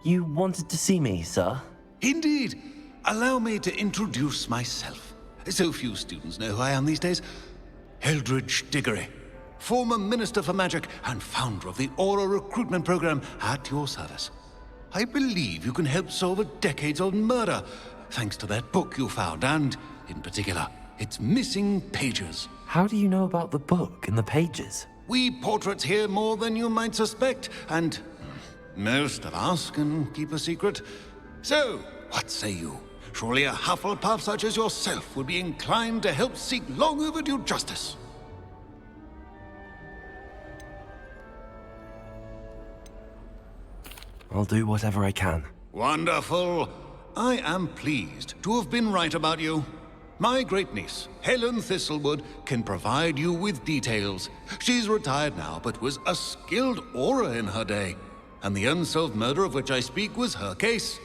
You wanted to see me, sir? Indeed. Allow me to introduce myself. So few students know who I am these days. Eldridge Diggory, former Minister for Magic and founder of the Aura recruitment program, at your service. I believe you can help solve a decades-old murder, thanks to that book you found, and, in particular, its missing pages. How do you know about the book and the pages? We portraits hear more than you might suspect, and most of us can keep a secret. So, what say you? Surely a Hufflepuff such as yourself would be inclined to help seek long overdue justice. I'll do whatever I can. Wonderful. I am pleased to have been right about you. My great-niece, Helen Thistlewood, can provide you with details. She's retired now, but was a skilled aura in her day. And the unsolved murder of which I speak was her case.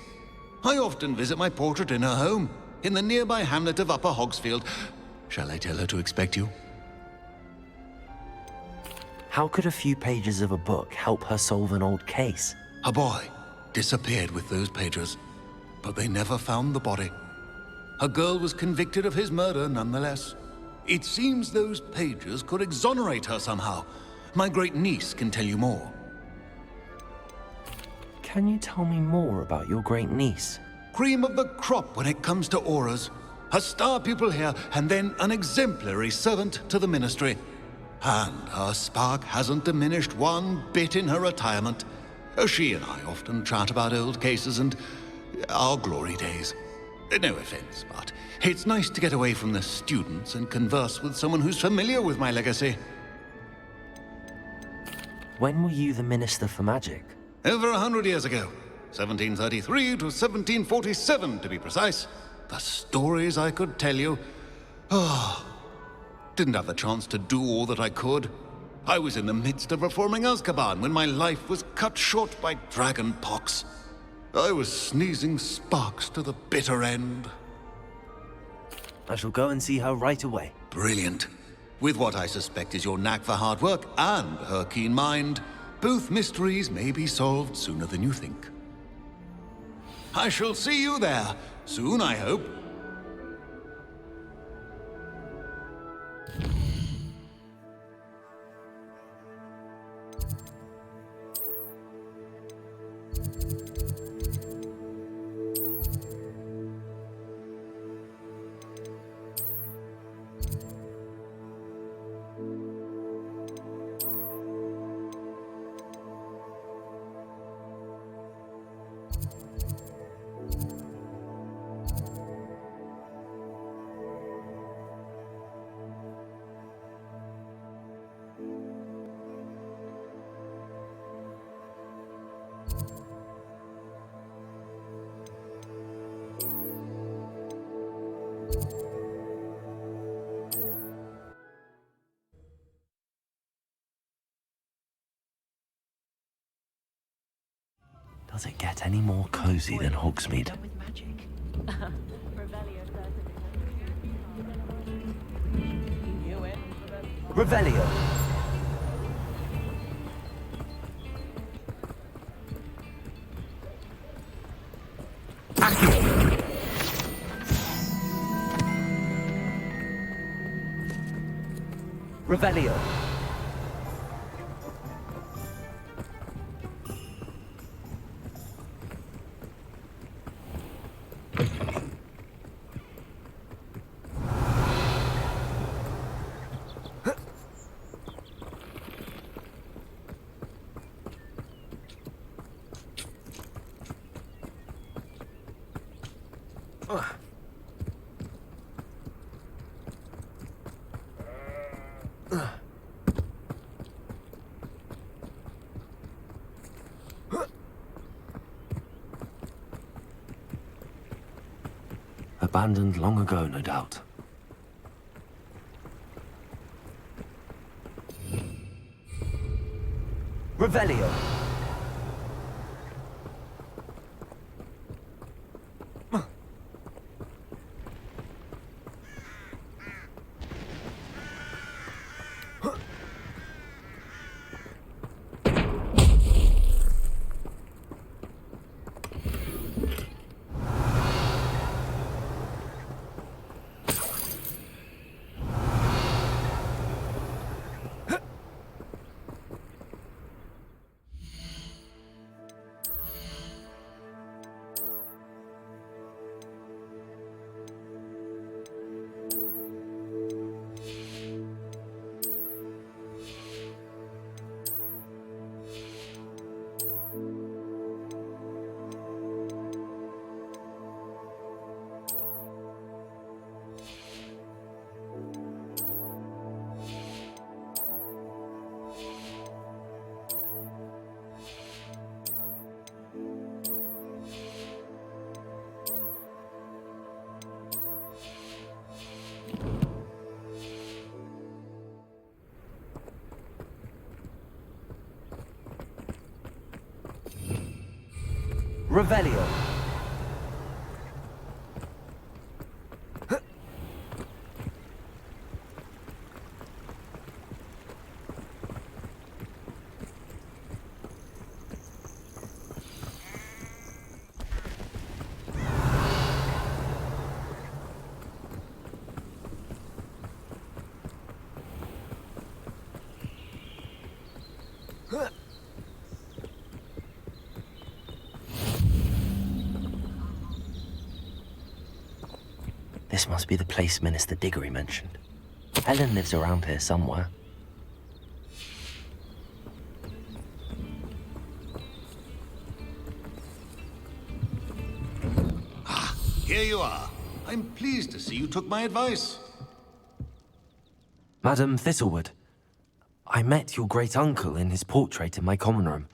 I often visit my portrait in her home, in the nearby hamlet of Upper Hogsfield. Shall I tell her to expect you? How could a few pages of a book help her solve an old case? A boy disappeared with those pages, but they never found the body. A girl was convicted of his murder nonetheless. It seems those pages could exonerate her somehow. My great-niece can tell you more. Can you tell me more about your great-niece? Cream of the crop when it comes to auras. A star pupil here, and then an exemplary servant to the ministry. And her spark hasn't diminished one bit in her retirement. She and I often chat about old cases and our glory days. No offense, but it's nice to get away from the students and converse with someone who's familiar with my legacy. When were you the Minister for Magic? Over 100 years ago. 1733 to 1747, to be precise. The stories I could tell you. Didn't have the chance to do all that I could. I was in the midst of reforming Azkaban when my life was cut short by dragon pox. I was sneezing sparks to the bitter end. I shall go and see her right away. Brilliant. With what I suspect is your knack for hard work and her keen mind, both mysteries may be solved sooner than you think. I shall see you there, soon I hope. Does it get any more cozy than Hogsmeade? Revelio! Accio! Revelio! Abandoned long ago, no doubt. Revelio! Revelio. This must be the place Minister Diggory mentioned. Helen lives around here somewhere. Here you are. I'm pleased to see you took my advice. Madam Thistlewood, I met your great-uncle in his portrait in my common room.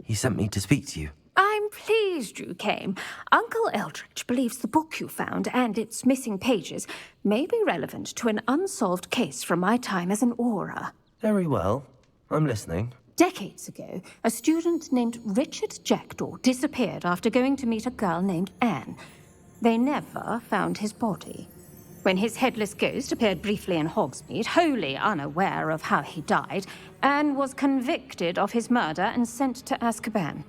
He sent me to speak to you. I'm pleased you came. Uncle Eldridge believes the book you found and its missing pages may be relevant to an unsolved case from my time as an aura. Very well. I'm listening. Decades ago, a student named Richard Jackdaw disappeared after going to meet a girl named Anne. They never found his body. When his headless ghost appeared briefly in Hogsmeade, wholly unaware of how he died, Anne was convicted of his murder and sent to Azkaban.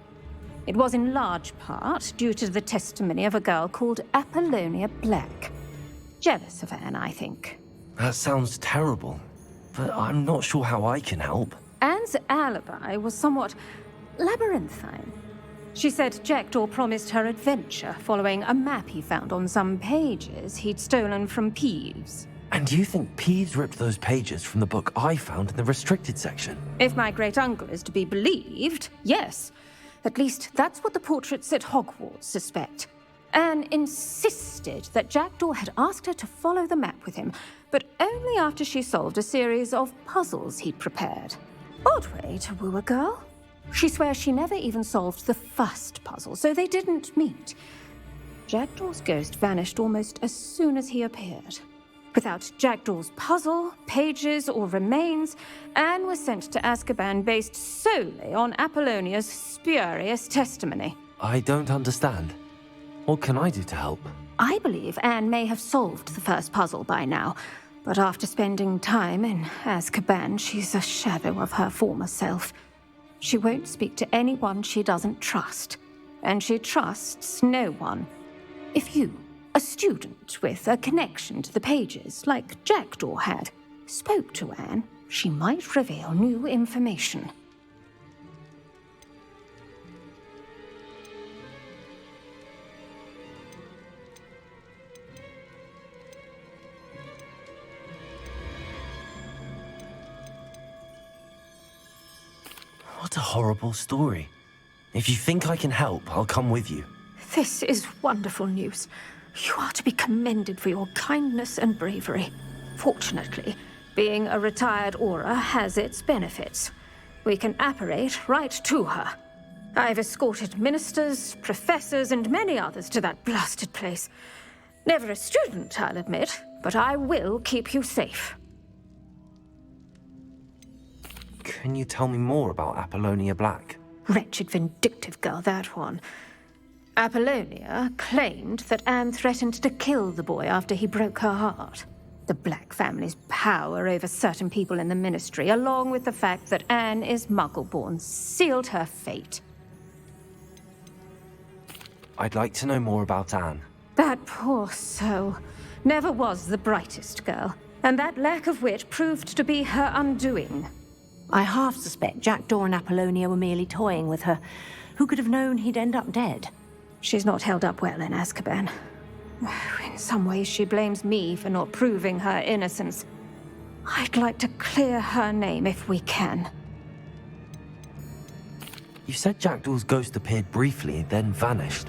It was in large part due to the testimony of a girl called Apollonia Black. Jealous of Anne, I think. That sounds terrible, but I'm not sure how I can help. Anne's alibi was somewhat labyrinthine. She said Jackdaw promised her adventure following a map he found on some pages he'd stolen from Peeves. And you think Peeves ripped those pages from the book I found in the restricted section? If my great-uncle is to be believed, yes. At least that's what the portraits at Hogwarts suspect. Anne insisted that Jackdaw had asked her to follow the map with him, but only after she solved a series of puzzles he'd prepared. Odd way to woo a girl. She swears she never even solved the first puzzle, so they didn't meet. Jackdaw's ghost vanished almost as soon as he appeared. Without Jackdaw's puzzle, pages, or remains, Anne was sent to Azkaban based solely on Apollonia's spurious testimony. I don't understand. What can I do to help? I believe Anne may have solved the first puzzle by now, but after spending time in Azkaban, she's a shadow of her former self. She won't speak to anyone she doesn't trust, and she trusts no one. If you, a student with a connection to the pages, like Jackdaw had, spoke to Anne, she might reveal new information. What a horrible story. If you think I can help, I'll come with you. This is wonderful news. You are to be commended for your kindness and bravery. Fortunately, being a retired aura has its benefits. We can apparate right to her. I've escorted ministers, professors, and many others to that blasted place. Never a student, I'll admit, but I will keep you safe. Can you tell me more about Apollonia Black? Wretched, vindictive girl, that one. Apollonia claimed that Anne threatened to kill the boy after he broke her heart. The Black family's power over certain people in the Ministry, along with the fact that Anne is Muggle-born, sealed her fate. I'd like to know more about Anne. That poor soul never was the brightest girl, and that lack of wit proved to be her undoing. I half suspect Jackdaw and Apollonia were merely toying with her. Who could have known he'd end up dead? She's not held up well in Azkaban. In some ways, she blames me for not proving her innocence. I'd like to clear her name if we can. You said Jackdaw's ghost appeared briefly, then vanished.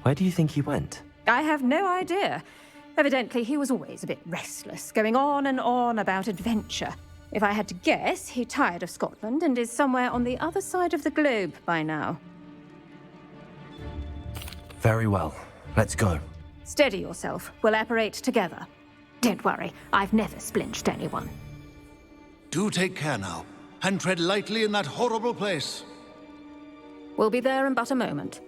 Where do you think he went? I have no idea. Evidently, he was always a bit restless, going on and on about adventure. If I had to guess, he tired of Scotland and is somewhere on the other side of the globe by now. Very well. Let's go. Steady yourself. We'll apparate together. Don't worry, I've never splinched anyone. Do take care now, and tread lightly in that horrible place. We'll be there in but a moment.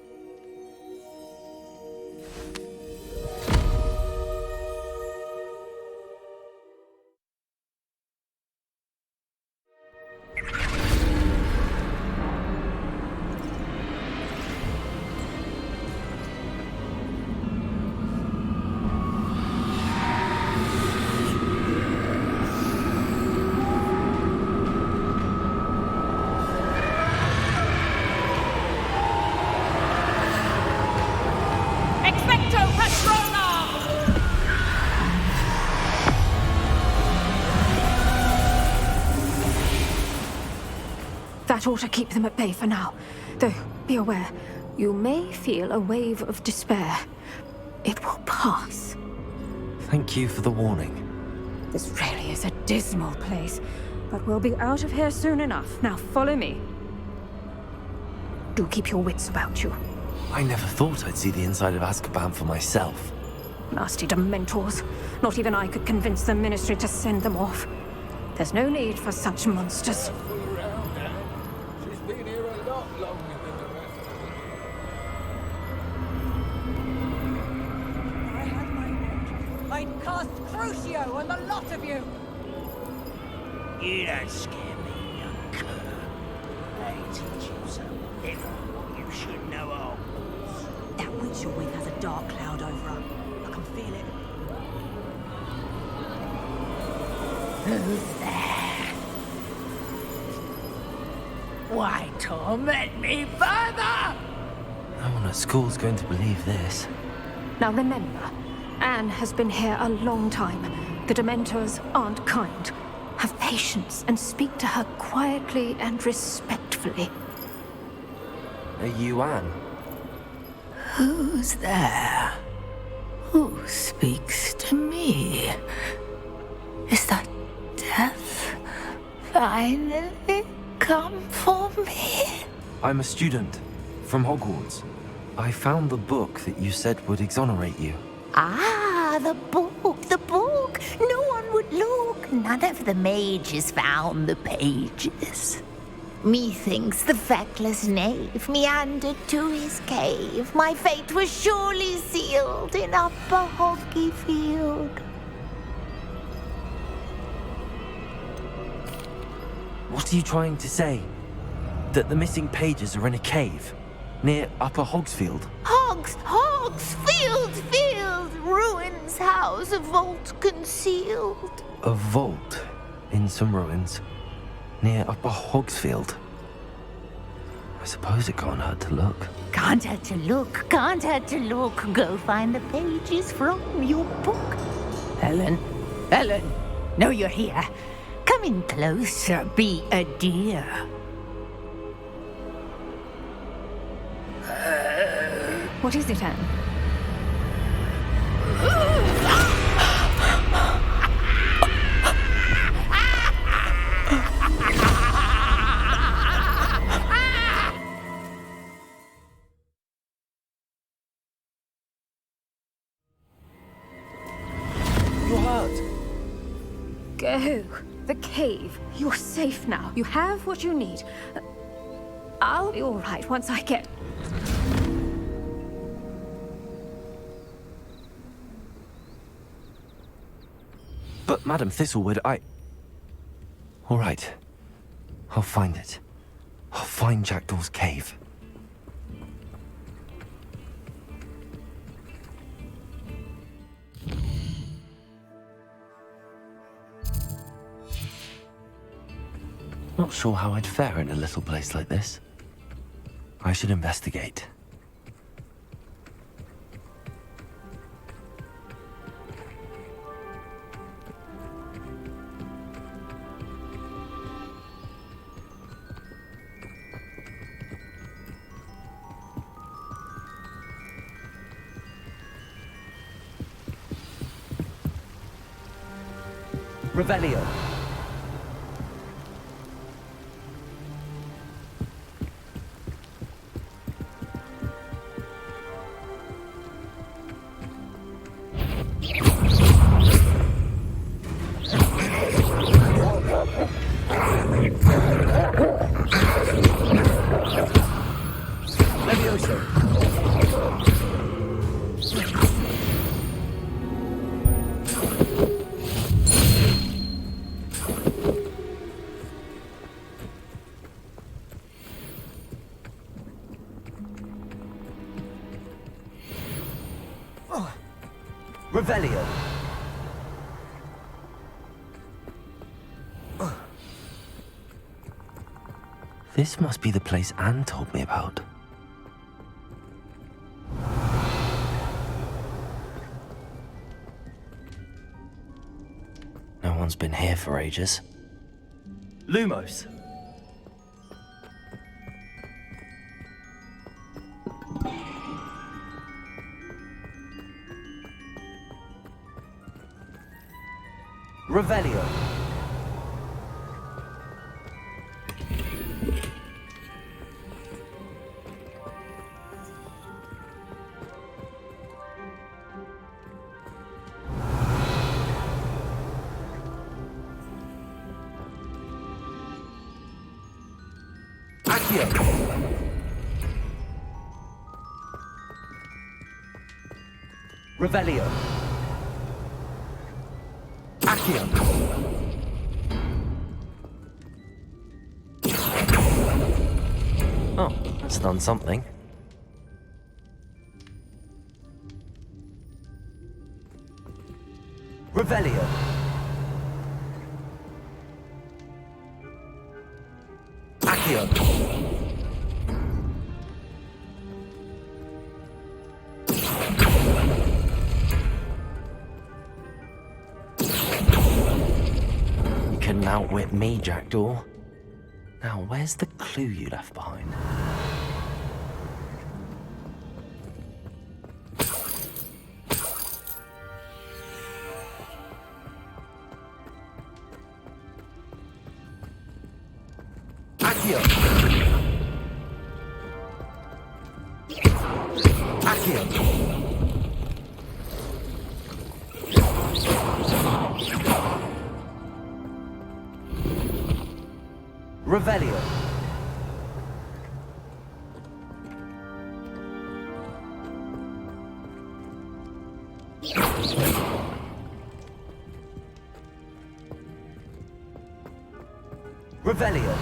That ought to keep them at bay for now. Though, be aware, you may feel a wave of despair. It will pass. Thank you for the warning. This really is a dismal place, but we'll be out of here soon enough. Now follow me. Do keep your wits about you. I never thought I'd see the inside of Azkaban for myself. Nasty Dementors. Not even I could convince the Ministry to send them off. There's no need for such monsters. She's been here a lot longer than the rest of them. I had my wish. I'd cast Crucio on the lot of you! You don't scare me, young cur. I teach you so little what you should know of. That witch you're with has a dark cloud over her. I can feel it. Who's there? Why torment me further? No one at school's going to believe this. Now remember, Anne has been here a long time. The Dementors aren't kind. Have patience and speak to her quietly and respectfully. Are you Anne? Who's there? Who speaks to me? Is that death finally come for me? I'm a student from Hogwarts. I found the book that you said would exonerate you. Ah, the book, the book. No one would look. None of the mages found the pages. Methinks the feckless knave meandered to his cave. My fate was surely sealed in Upper Hoggyfield. What are you trying to say? That the missing pages are in a cave near Upper Hogsfield? Field, ruins house, a vault concealed. A vault in some ruins near Upper Hogsfield. I suppose it can't hurt to look. Can't hurt to look, can't hurt to look. Go find the pages from your book. Ellen, know you're here. Come in closer, be a dear. What is it, Anne? You're hurt. Go. The cave. You're safe now. You have what you need. I'll be all right once I get... But Madam Thistlewood, all right. I'll find it. I'll find Jackdaw's cave. Not sure how I'd fare in a little place like this. I should investigate. Revelio. Revelio. This must be the place Anne told me about. No one's been here for ages. Lumos. Revelio. Accio. Revelio. Accio. Oh, that's done something. Revelio. Accio. You couldn't outwit me, Jackdaw. Now, where's the clue you left behind? Accio. Accio. Revelio. Revelio.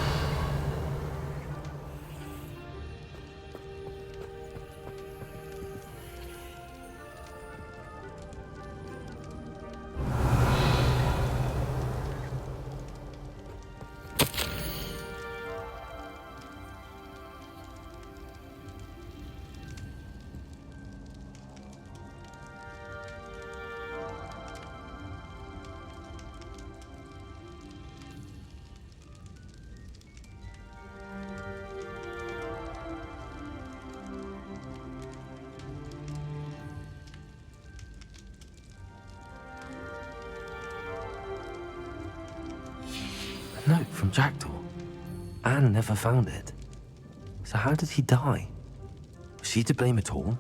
A note from Jackdaw. Anne never found it. So how did he die? Was she to blame at all?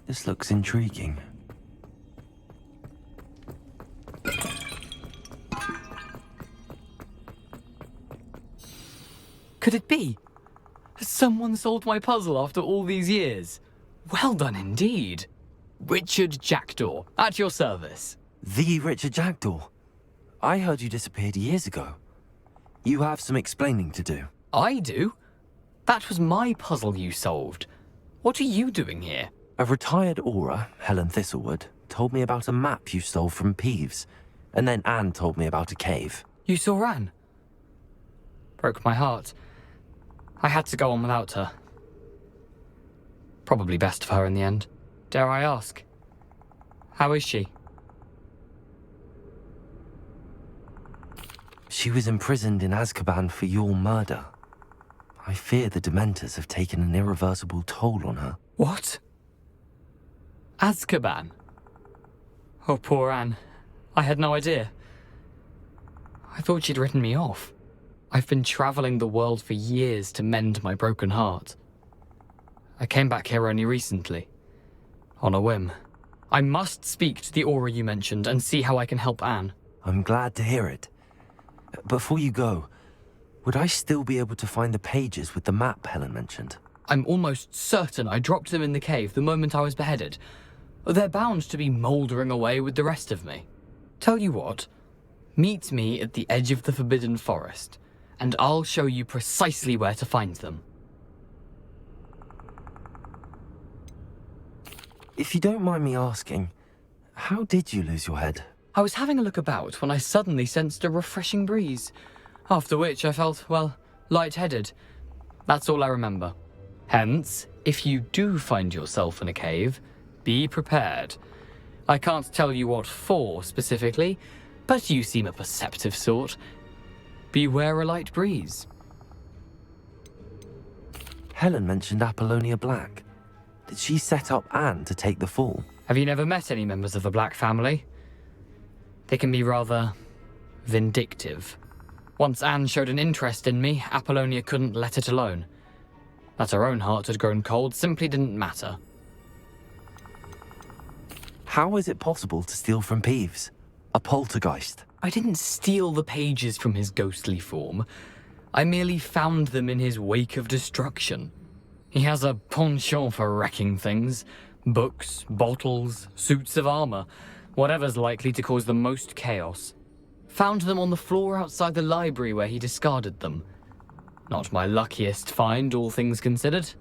This looks intriguing. Could it be? Has someone solved my puzzle after all these years? Well done indeed. Richard Jackdaw, at your service. The Richard Jackdaw? I heard you disappeared years ago. You have some explaining to do. I do? That was my puzzle you solved. What are you doing here? A retired aura, Helen Thistlewood, told me about a map you stole from Peeves, and then Anne told me about a cave. You saw Anne? Broke my heart. I had to go on without her. Probably best for her in the end. Dare I ask? How is she? She was imprisoned in Azkaban for your murder. I fear the Dementors have taken an irreversible toll on her. What? Azkaban? Oh, poor Anne. I had no idea. I thought she'd written me off. I've been traveling the world for years to mend my broken heart. I came back here only recently, on a whim. I must speak to the aura you mentioned and see how I can help Anne. I'm glad to hear it. Before you go, would I still be able to find the pages with the map Helen mentioned? I'm almost certain I dropped them in the cave the moment I was beheaded. They're bound to be mouldering away with the rest of me. Tell you what, meet me at the edge of the Forbidden Forest, and I'll show you precisely where to find them. If you don't mind me asking, how did you lose your head? I was having a look about when I suddenly sensed a refreshing breeze, after which I felt, well, lightheaded. That's all I remember. Hence, if you do find yourself in a cave, Be prepared. I can't tell you what for specifically, but you seem a perceptive sort. Beware a light breeze. Helen mentioned Apollonia Black. Did she set up Anne to take the fall? Have you never met any members of the Black family? They can be rather vindictive. Once Anne showed an interest in me, Apollonia couldn't let it alone. That her own heart had grown cold simply didn't matter. How is it possible to steal from Peeves? A poltergeist? I didn't steal the pages from his ghostly form. I merely found them in his wake of destruction. He has a penchant for wrecking things. Books, bottles, suits of armor, whatever's likely to cause the most chaos. Found them on the floor outside the library where he discarded them. Not my luckiest find, all things considered.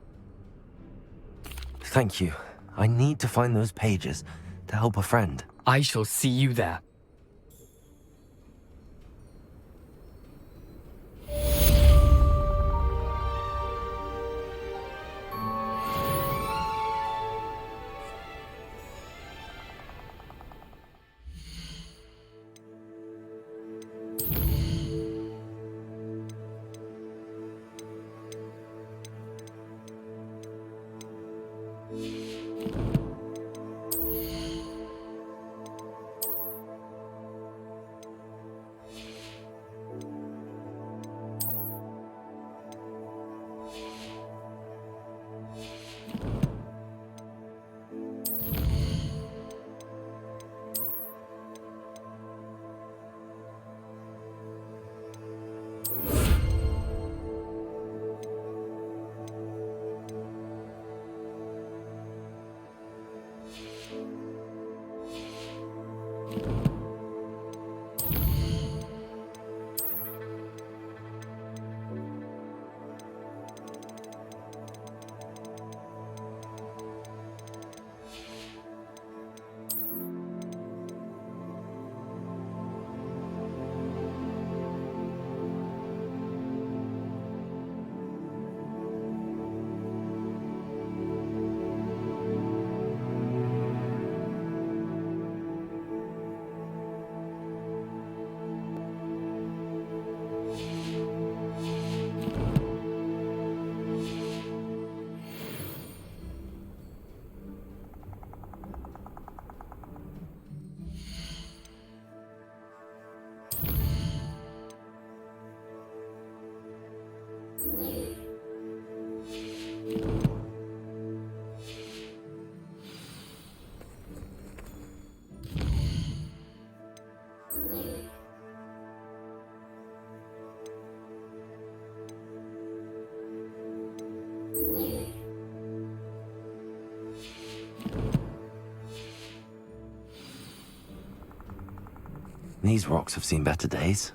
Thank you. I need to find those pages to help a friend. I shall see you there. These rocks have seen better days.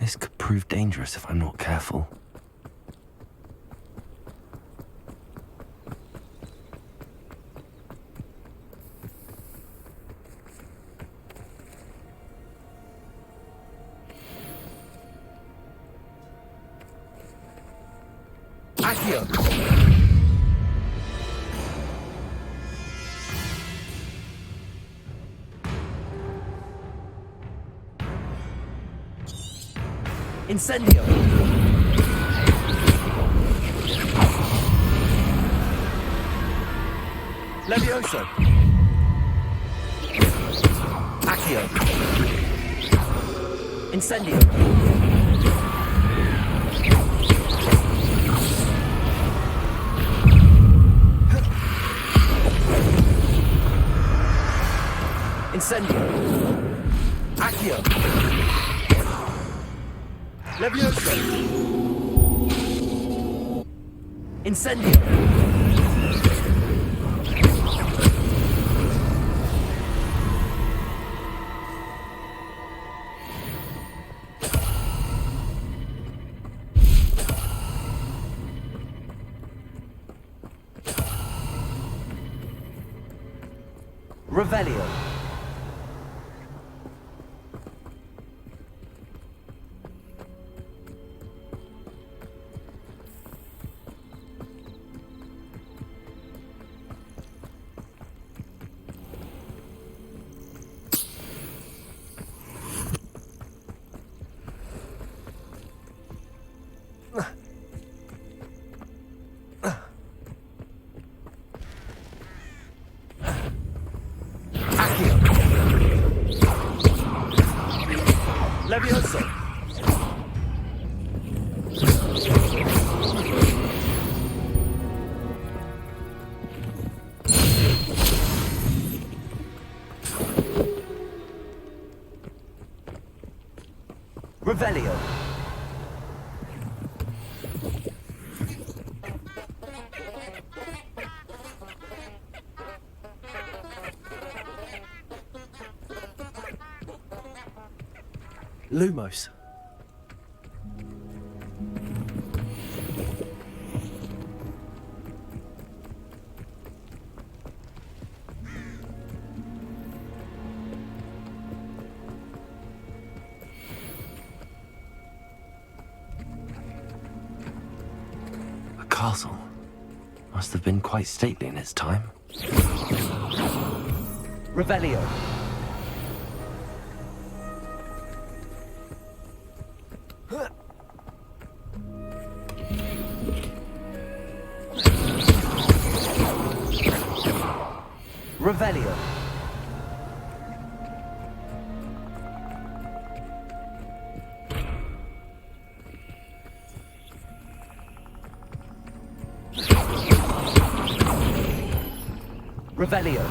This could prove dangerous if I'm not careful. Accio! Incendio! Levioso! Accio! Incendio! Incendio! Accio! Levioso! Incendio! Revelio! Levioso! Revelio! Lumos. A castle. Must have been quite stately in its time. Revelio! Revelio! Revelio!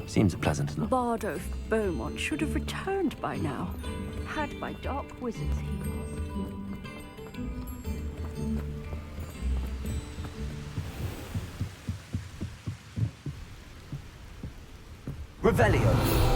Seems a pleasant enough. Bardo Beaumont should have returned by now. Had by dark wizards he was. Revelio!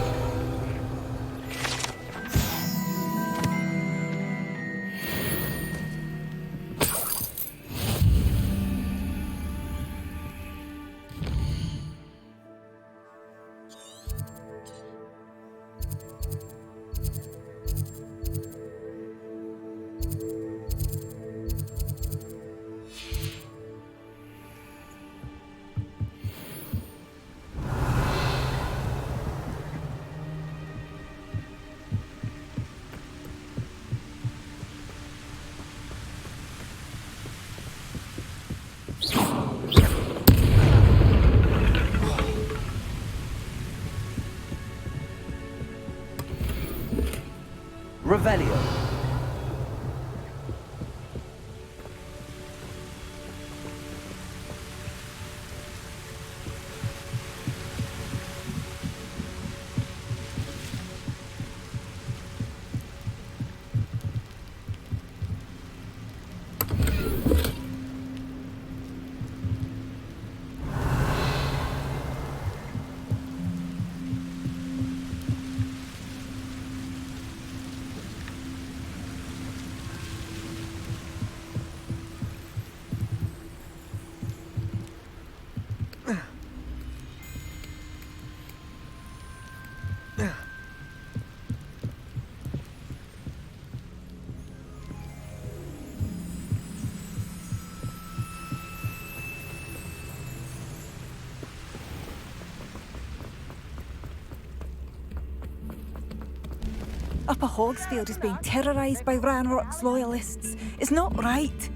Upper Hogsfield is being terrorised by Ranrock's loyalists. It's not right.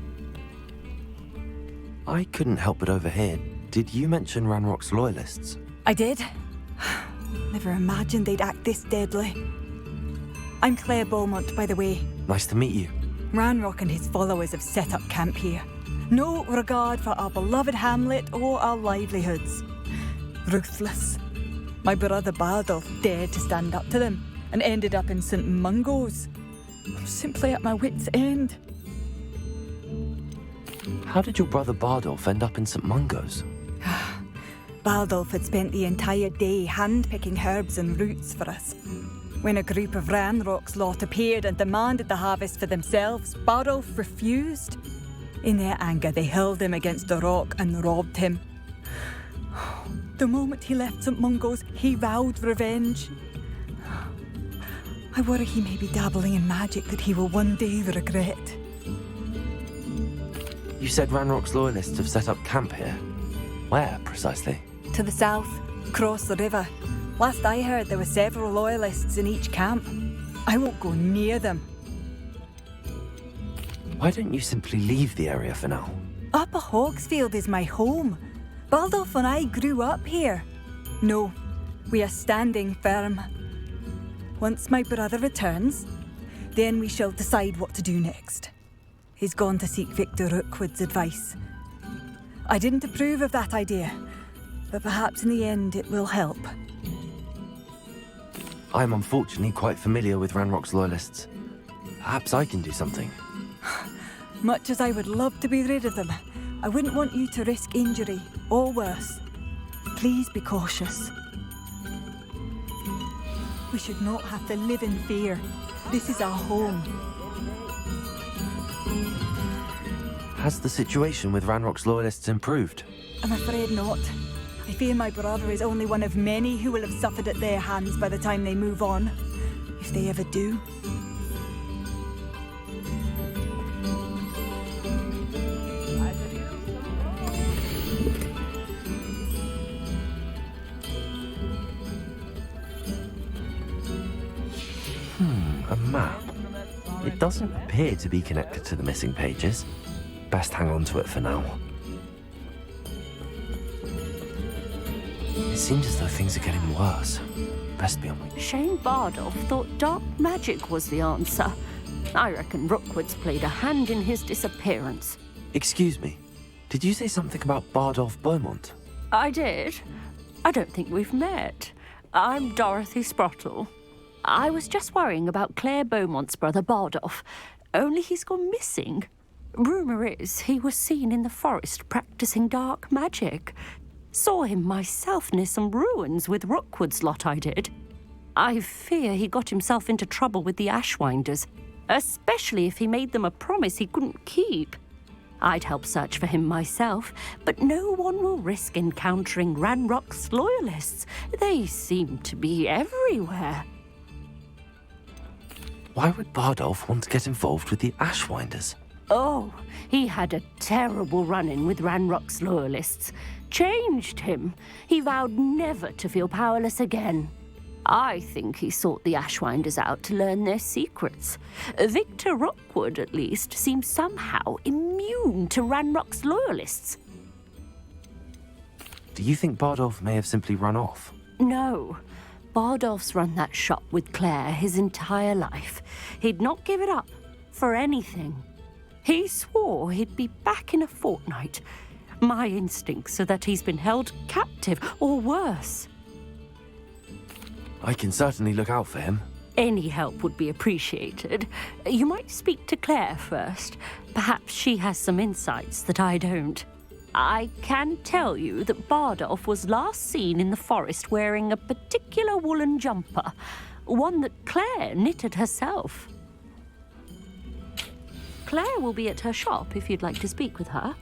I couldn't help but overhear. Did you mention Ranrock's loyalists? I did. Never imagined they'd act this deadly. I'm Claire Beaumont, by the way. Nice to meet you. Ranrock and his followers have set up camp here. No regard for our beloved hamlet or our livelihoods. Ruthless. My brother Bardolph dared to stand up to them and ended up in St. Mungo's. I'm simply at my wit's end. How did your brother Bardolph end up in St. Mungo's? Bardolph had spent the entire day hand-picking herbs and roots for us. When a group of Ranrock's lot appeared and demanded the harvest for themselves, Bardolph refused. In their anger, they hurled him against a rock and robbed him. The moment he left St. Mungo's, he vowed revenge. I worry he may be dabbling in magic that he will one day regret. You said Ranrock's loyalists have set up camp here. Where, precisely? To the south, across the river. Last I heard, there were several loyalists in each camp. I won't go near them. Why don't you simply leave the area for now? Upper Hogsfield is my home. Bardolph and I grew up here. No, we are standing firm. Once my brother returns, then we shall decide what to do next. He's gone to seek Victor Rookwood's advice. I didn't approve of that idea, but perhaps in the end it will help. I'm unfortunately quite familiar with Ranrock's loyalists. Perhaps I can do something. Much as I would love to be rid of them, I wouldn't want you to risk injury, or worse. Please be cautious. We should not have to live in fear. This is our home. Has the situation with Ranrock's loyalists improved? I'm afraid not. I fear my brother is only one of many who will have suffered at their hands by the time they move on. If they ever do. A map. It doesn't appear to be connected to the missing pages. Best hang on to it for now. It seems as though things are getting worse. Best be on my... Shane Bardolph thought dark magic was the answer. I reckon Rookwood's played a hand in his disappearance. Excuse me. Did you say something about Bardolph Beaumont? I did. I don't think we've met. I'm Dorothy Sprottle. I was just worrying about Claire Beaumont's brother Bardolph, only he's gone missing. Rumour is he was seen in the forest practicing dark magic. Saw him myself near some ruins with Rookwood's lot I did. I fear he got himself into trouble with the Ashwinders, especially if he made them a promise he couldn't keep. I'd help search for him myself, but no one will risk encountering Ranrock's loyalists. They seem to be everywhere. Why would Bardolph want to get involved with the Ashwinders? Oh, he had a terrible run-in with Ranrock's loyalists. Changed him. He vowed never to feel powerless again. I think he sought the Ashwinders out to learn their secrets. Victor Rookwood, at least, seems somehow immune to Ranrock's loyalists. Do you think Bardolph may have simply run off? No. Bardolph's run that shop with Claire his entire life. He'd not give it up for anything. He swore he'd be back in a fortnight. My instincts are that he's been held captive, or worse. I can certainly look out for him. Any help would be appreciated. You might speak to Claire first. Perhaps she has some insights that I don't. I can tell you that Bardolph was last seen in the forest wearing a particular woolen jumper, one that Claire knitted herself. Claire will be at her shop if you'd like to speak with her.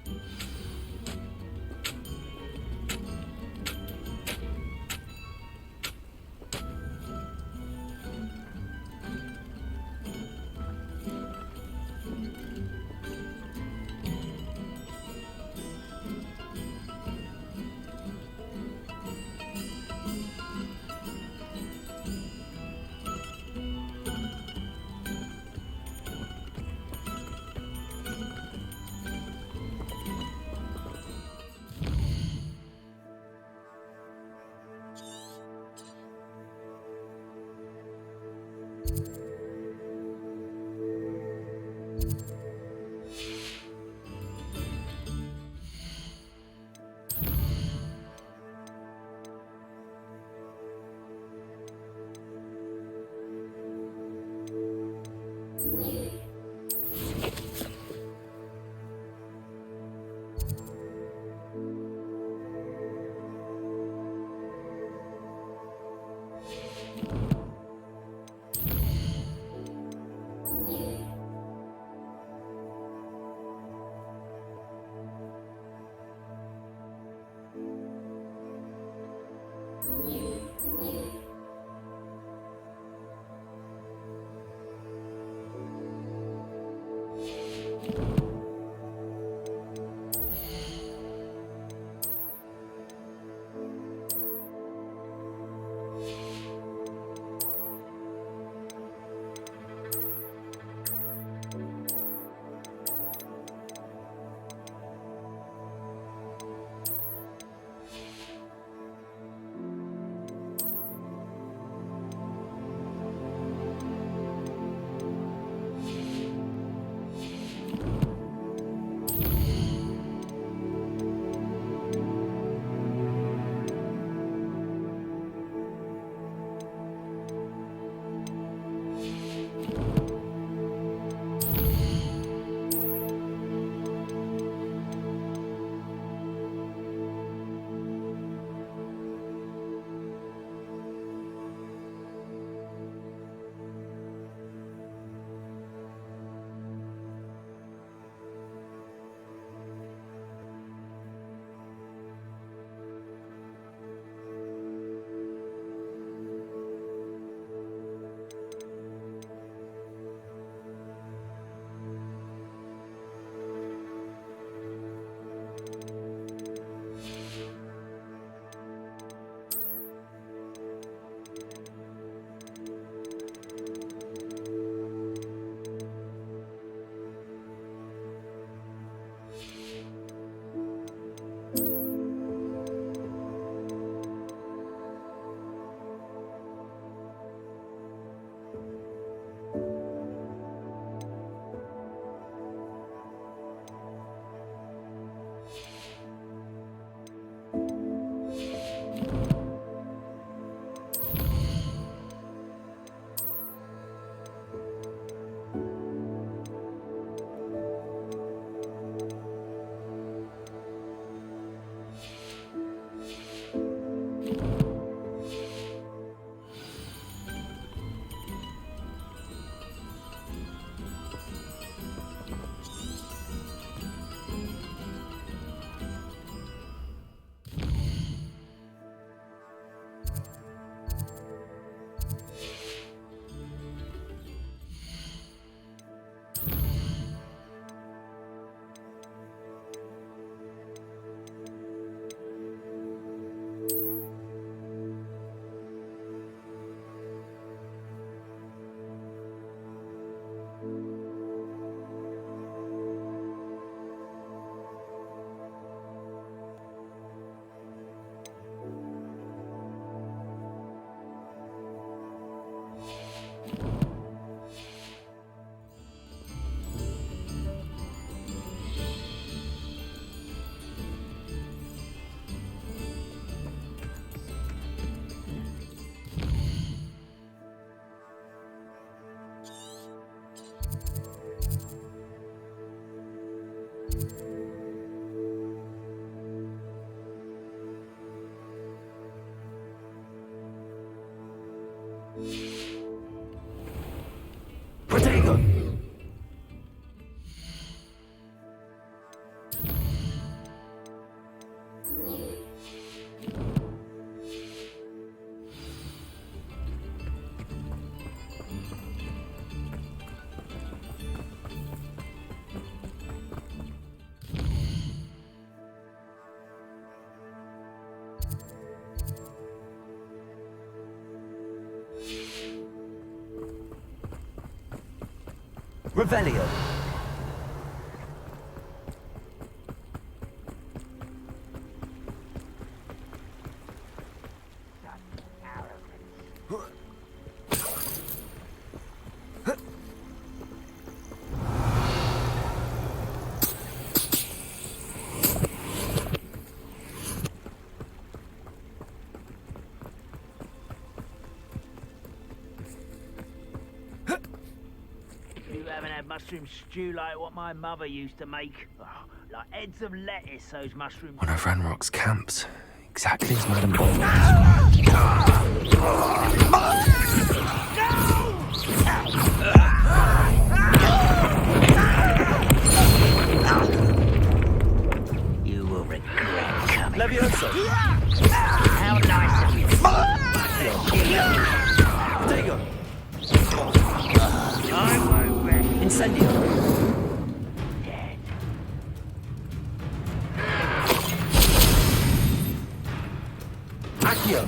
Revelio. mushroom stew like what my mother used to make. Oh, like heads of lettuce, those mushrooms. One of Ranrock's camps. Exactly as Madame Bond described. You will regret coming. Levioso! How nice of you. Diego! I won't rest. Incendio! Dead. Accio!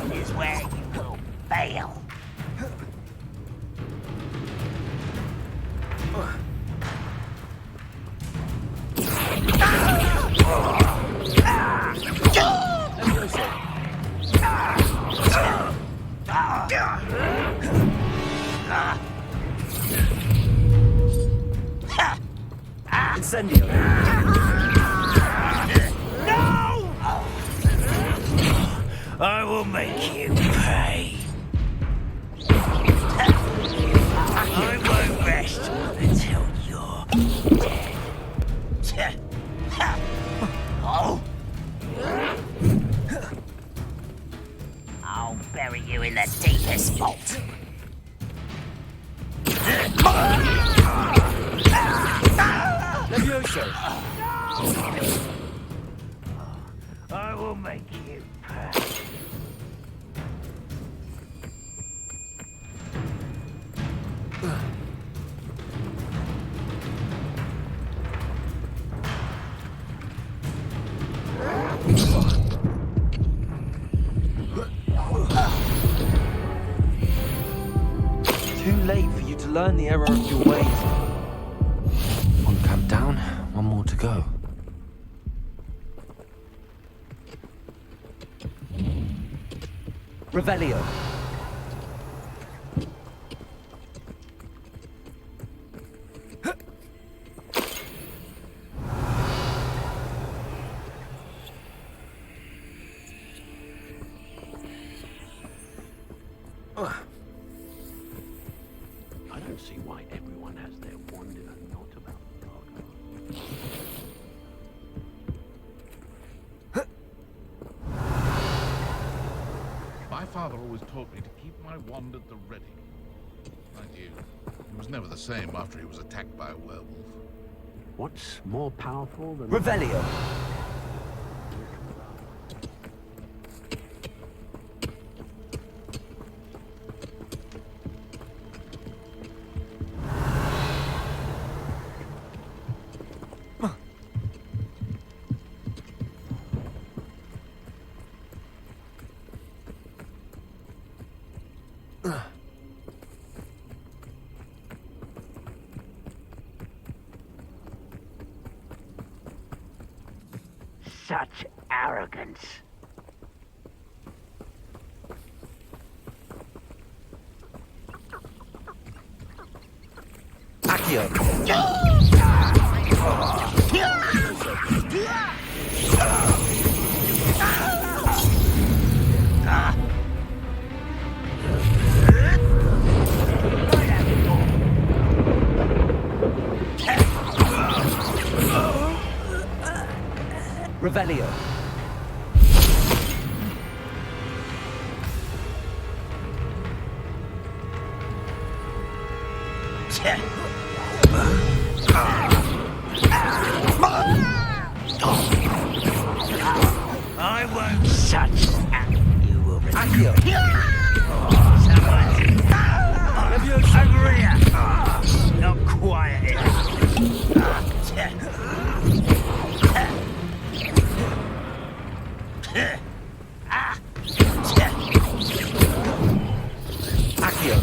This is where you will fail. Incendio! No! I will make you pay. I won't rest until you're dead. Oh. I'll bury you in the deepest vault. Levioso! I will make you pay. Too late for you to learn the error of your ways. One camp down, one more to go. Revelio. I don't see why everyone has their wand in a knot about the dark art. My father always taught me to keep my wand at the ready. Mind you, he was never the same after he was attacked by a werewolf. What's more powerful than... Revelio. Such arrogance. Accio. Revelio. I won't such. You will Accio. Someone's Agria. Not quiet enough. Accio.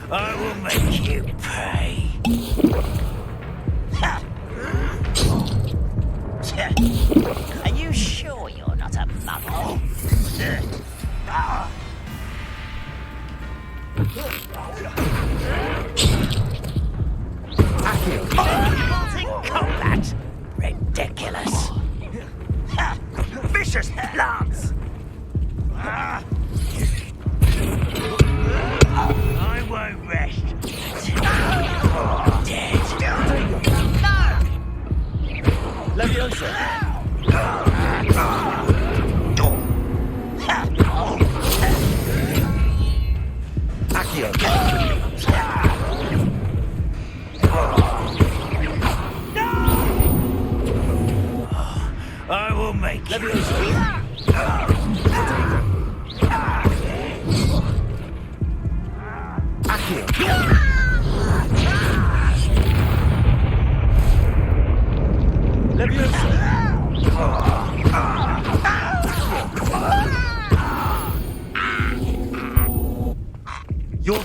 I will make you pay. Are you sure you're not a muggle? Accio. In combat, Your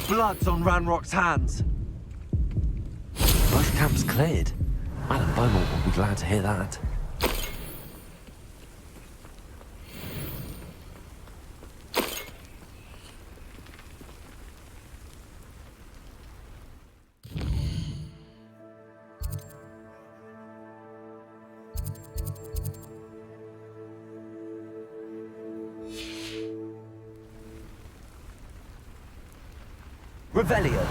blood's on Ranrock's hands. Both camps cleared. Madam Beaumont will be glad to hear that. Revelio.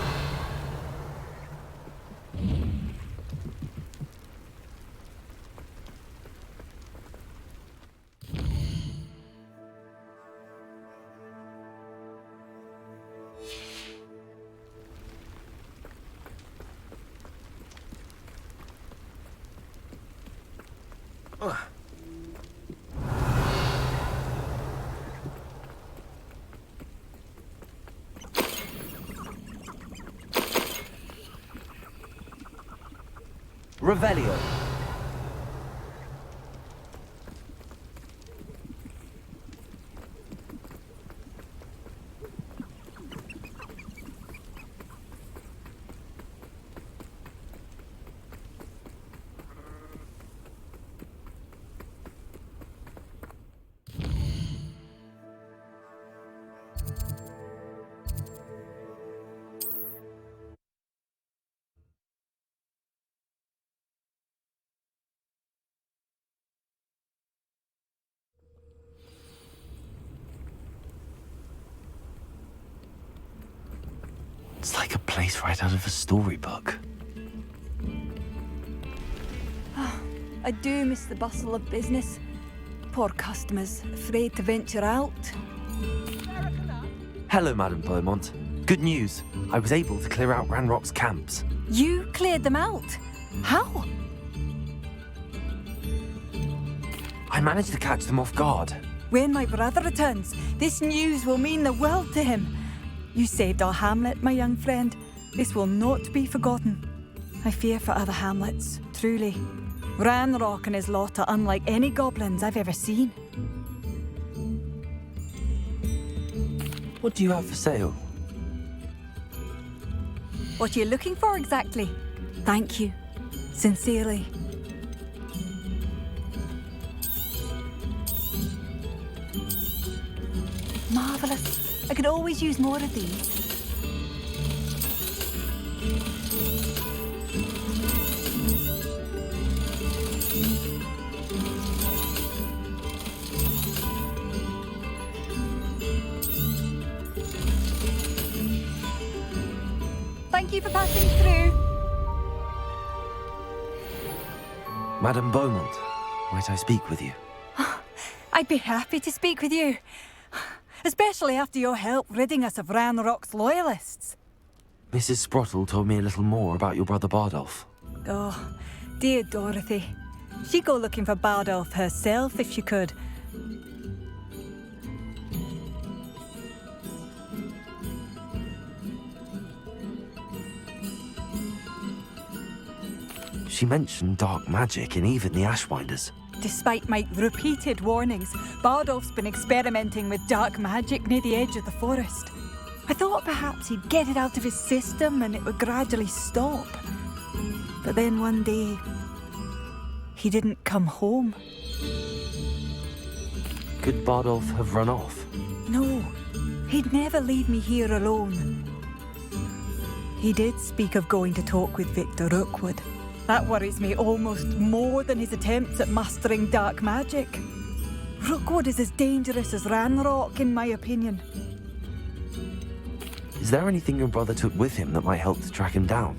Revelio. It's like a place right out of a storybook. I do miss the bustle of business. Poor customers, afraid to venture out. Hello, Madam Beaumont. Good news. I was able to clear out Ranrock's camps. You cleared them out? How? I managed to catch them off guard. When my brother returns, this news will mean the world to him. You saved our hamlet, my young friend. This will not be forgotten. I fear for other hamlets, truly. Ranrock and his lot are unlike any goblins I've ever seen. What do you have for sale? What are you looking for exactly? Thank you. Sincerely. Marvellous. I could always use more of these. Thank you for passing through. Madam Beaumont, might I speak with you? I'd be happy to speak with you. Especially after your help ridding us of Ranrock's loyalists. Mrs. Sprottle told me a little more about your brother Bardolph. Oh, dear Dorothy. She'd go looking for Bardolph herself if she could. She mentioned dark magic in even the Ashwinders. Despite my repeated warnings, Bardolph's been experimenting with dark magic near the edge of the forest. I thought perhaps he'd get it out of his system and it would gradually stop. But then one day, he didn't come home. Could Bardolph have run off? No, he'd never leave me here alone. He did speak of going to talk with Victor Rookwood. That worries me almost more than his attempts at mastering dark magic. Rookwood is as dangerous as Ranrock, in my opinion. Is there anything your brother took with him that might help to track him down?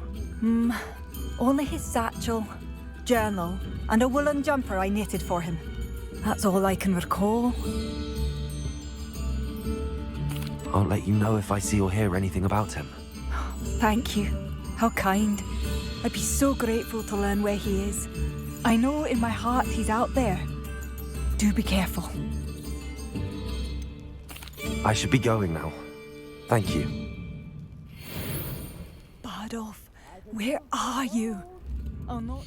Only his satchel, journal, and a woolen jumper I knitted for him. That's all I can recall. I'll let you know if I see or hear anything about him. Thank you. How kind. I'd be so grateful to learn where he is. I know in my heart he's out there. Do be careful. I should be going now. Thank you. Bardolph, where are you? Oh, no.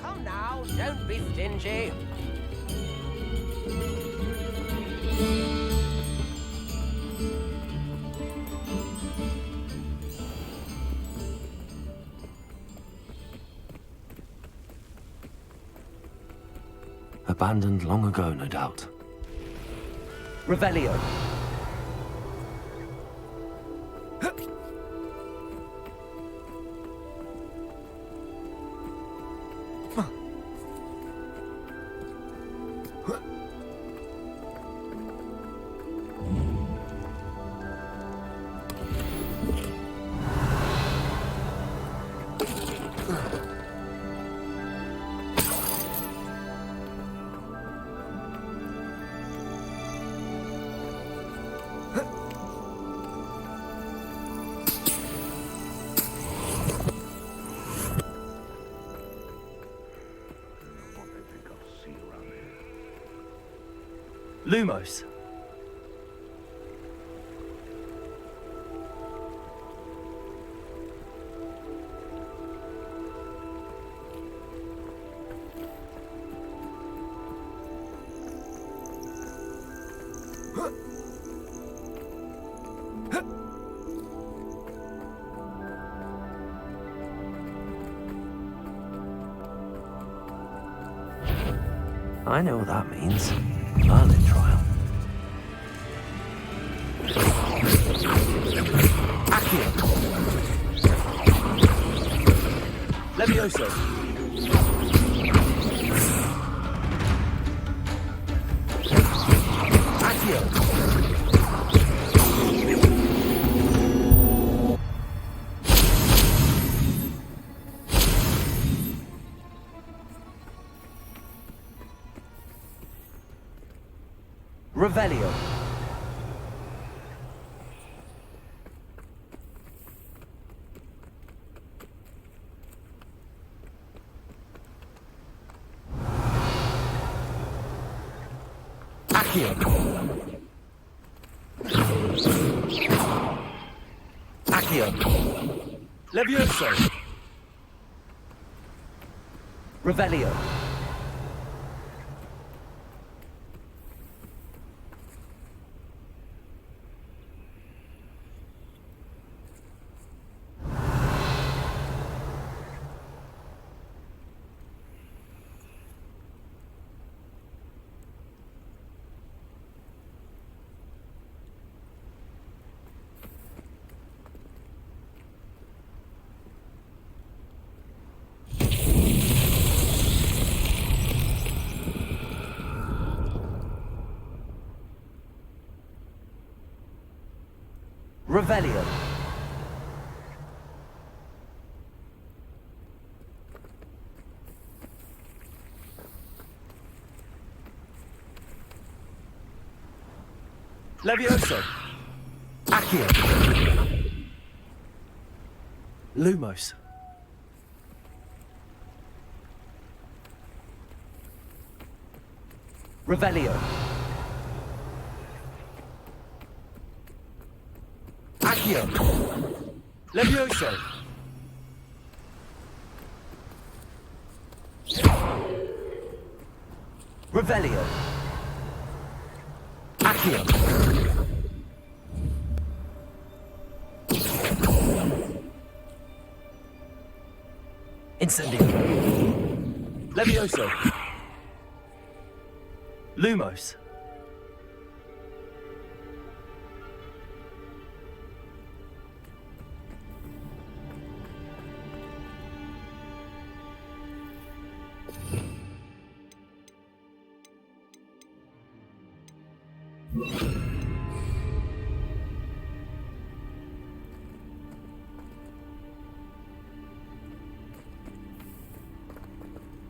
Come now, don't be stingy. Abandoned long ago, no doubt. Revelio. Lumos. I know what that means. Merlin trial. Accio. Levioso. Accio. Revelio. Accio. Levioso. Revelio. Revelio. Levioso. Accio. Lumos. Revelio. Accio. Levioso. Revelio. Accio. Incendio. Levioso. Lumos.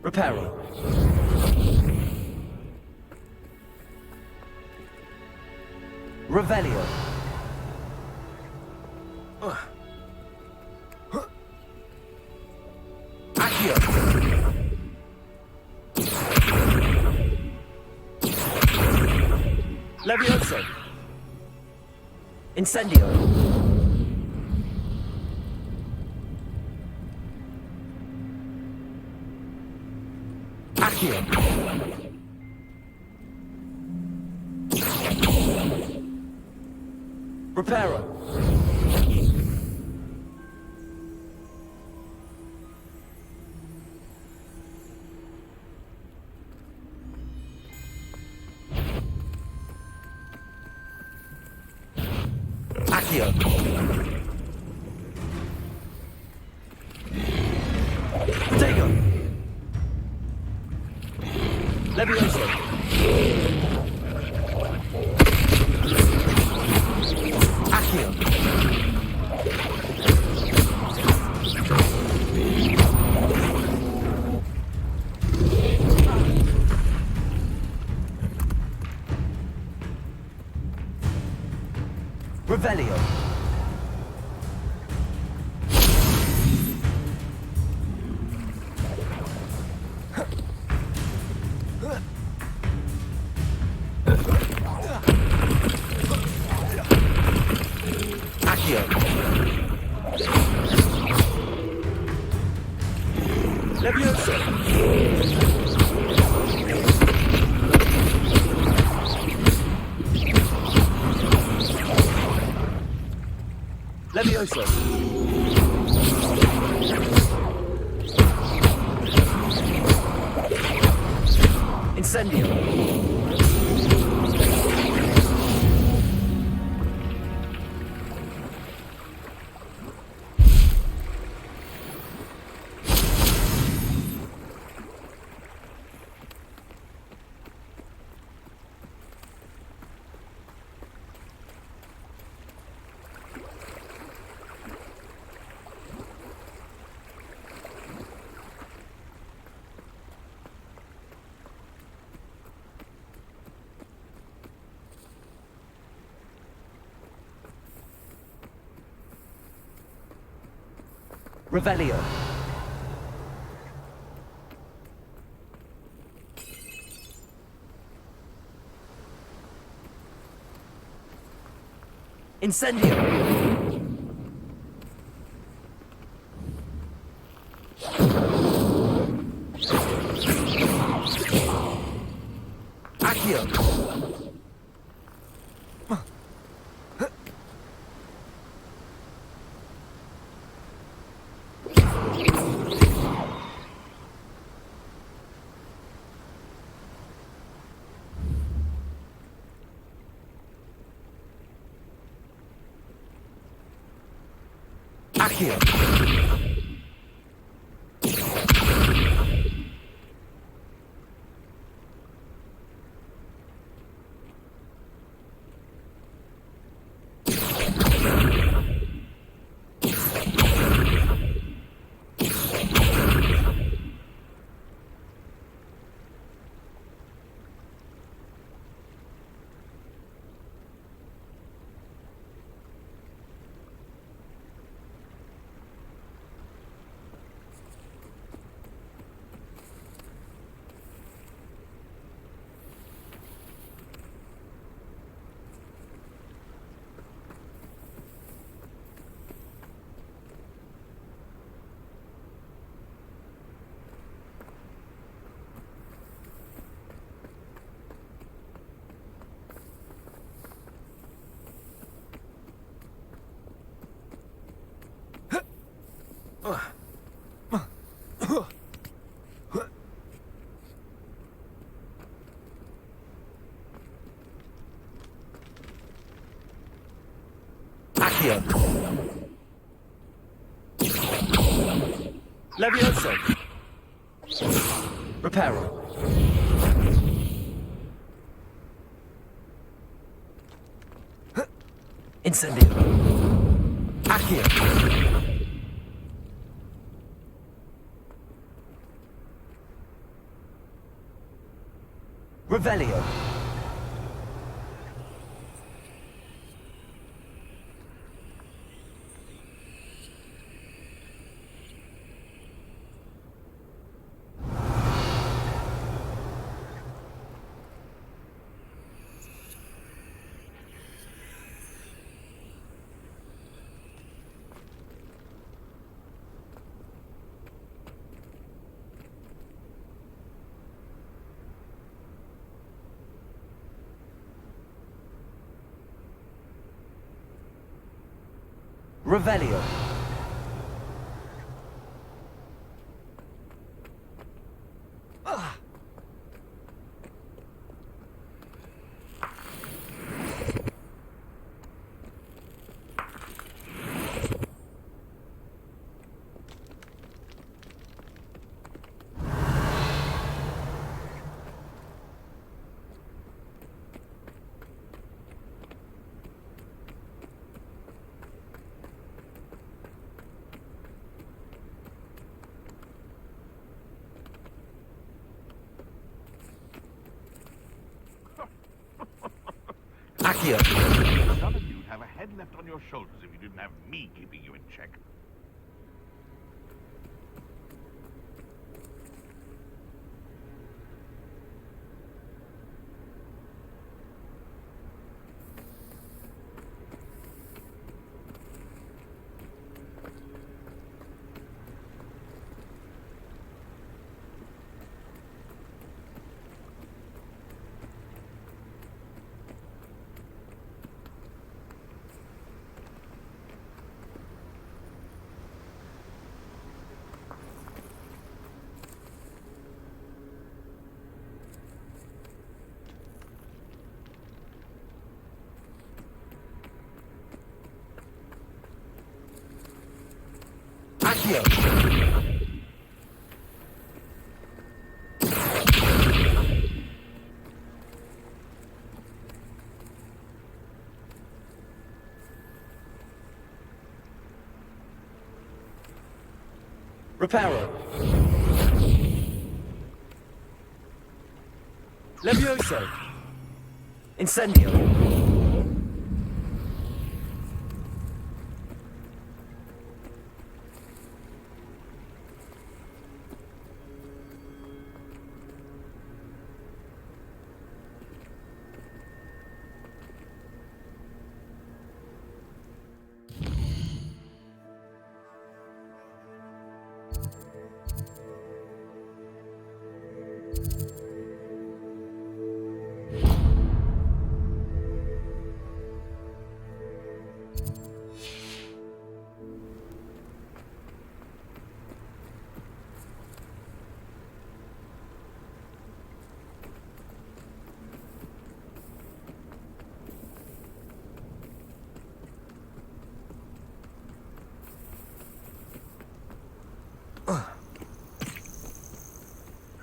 Reparo. Revelio. Accio. Levioso. Incendio. Accio. Reparo. Accio. Protego. Levioso. Accio. Revelio. Accio. Levioso. Levioso. Incendio. Revelio. Incendio. Accio. Accio. Levioso. Reparo. Incendio. Accio. Revelio. Revelio. Accio. None of you'd have a head left on your shoulders if you didn't have me keeping you in check. Accio. Reparo. Levioso. Incendio.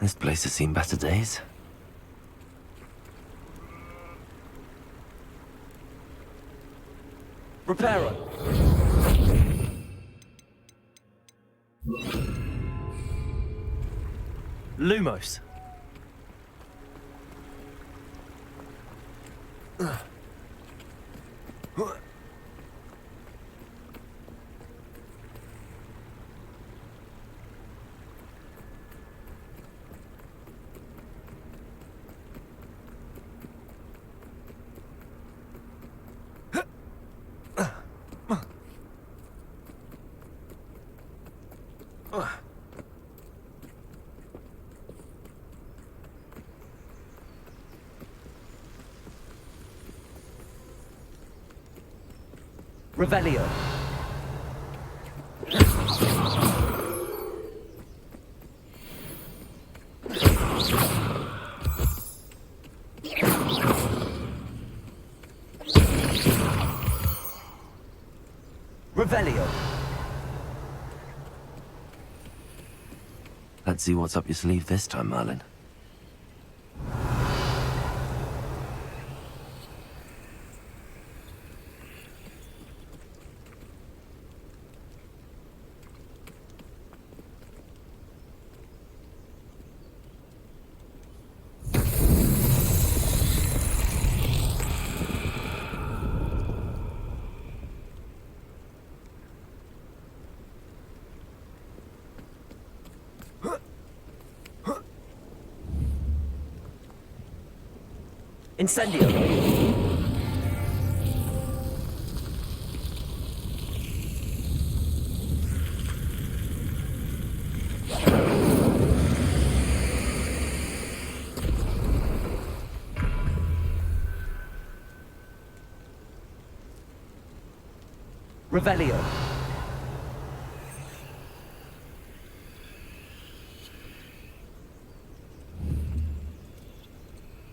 This place has seen better days. Reparo. Lumos. Revelio. Revelio. Let's see what's up your sleeve this time, Merlin. Incendio. Revelio.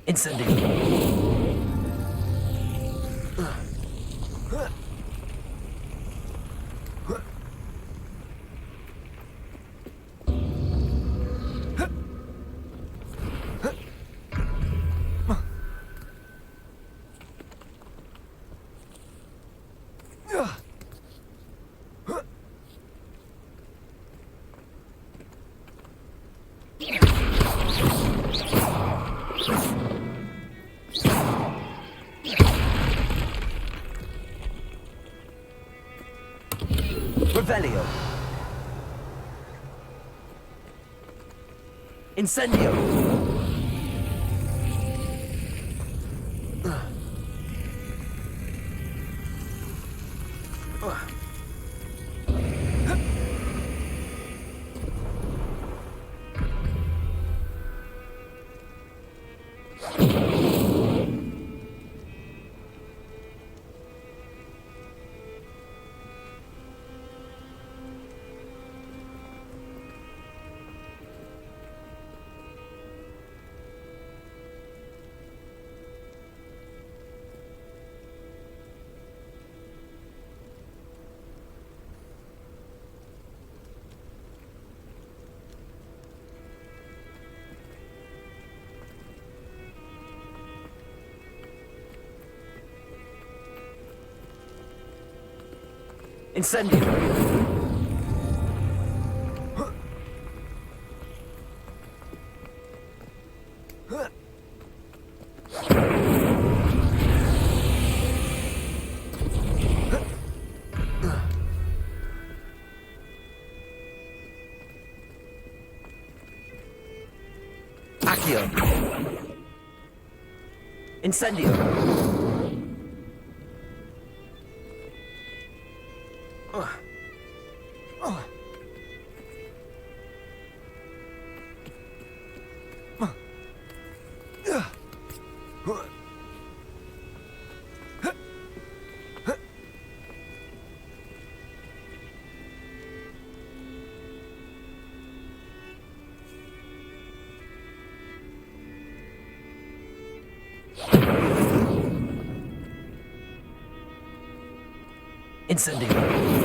Incendio. Revelio. Incendio. Incendio. Accio. Incendio. Incendio.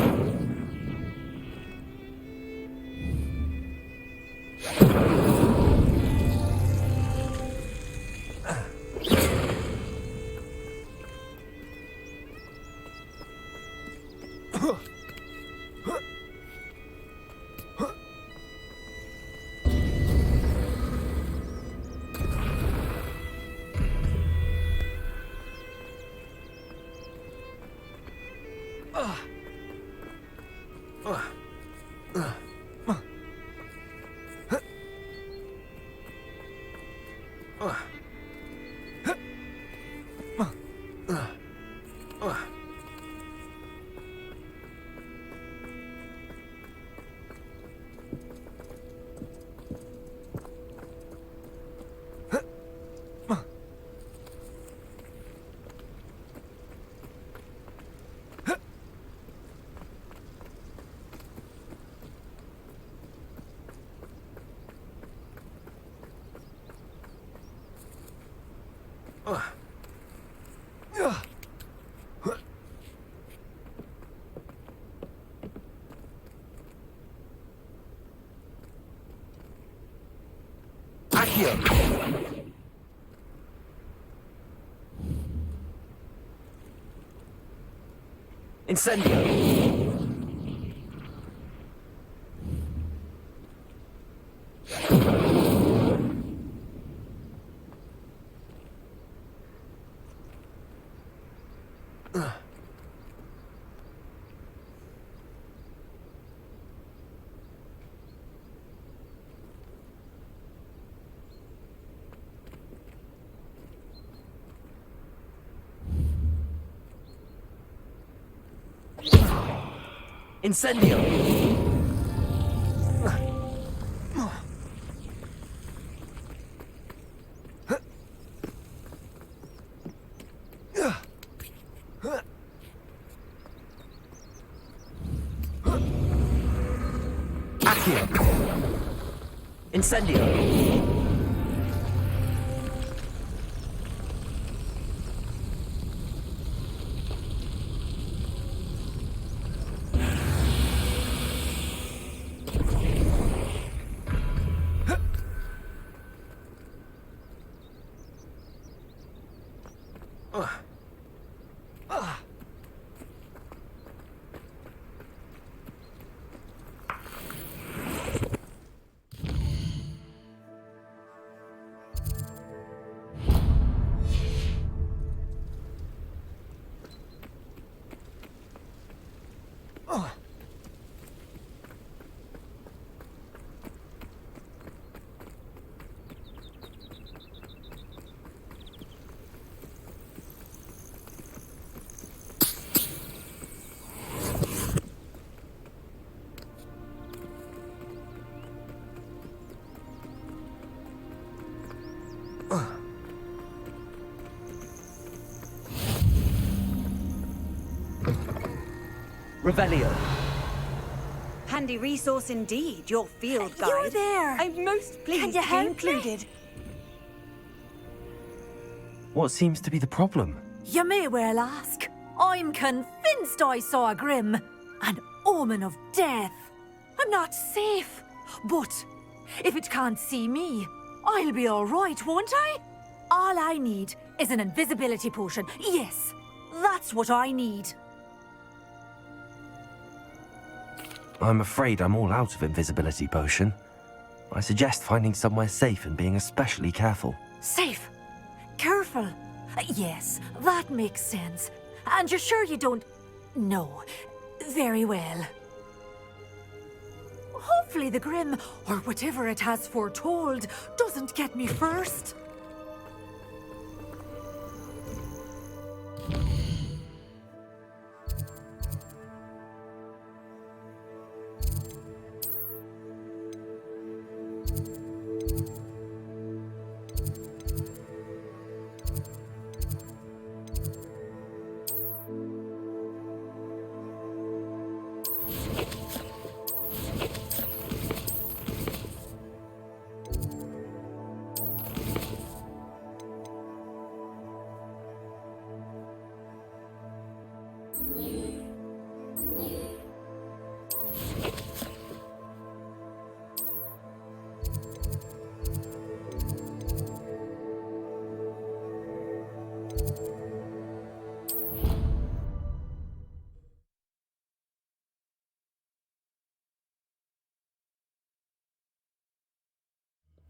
Incendio! Incendio! Accio! Incendio! Revelio. Handy resource indeed, your field guide. You're there! I'm most pleased Can you to be help included. What seems to be the problem? You may well ask. I'm convinced I saw a Grim, an omen of death. I'm not safe, but if it can't see me, I'll be all right, won't I? All I need is an invisibility potion. Yes, that's what I need. I'm afraid I'm all out of invisibility potion. I suggest finding somewhere safe and being especially careful. Safe? Careful? Yes, that makes sense. And you're sure you don't... No. Very well. Hopefully the Grim, or whatever it has foretold, doesn't get me first.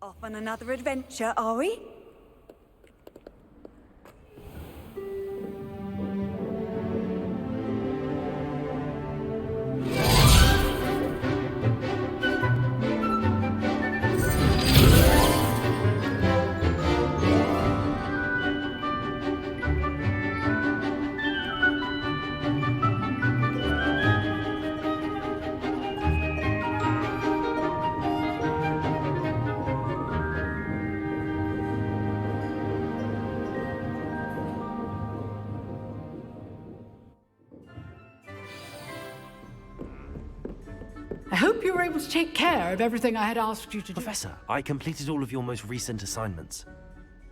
Off on another adventure, are we? you were able to take care of everything I had asked you to do. Professor, I completed all of your most recent assignments.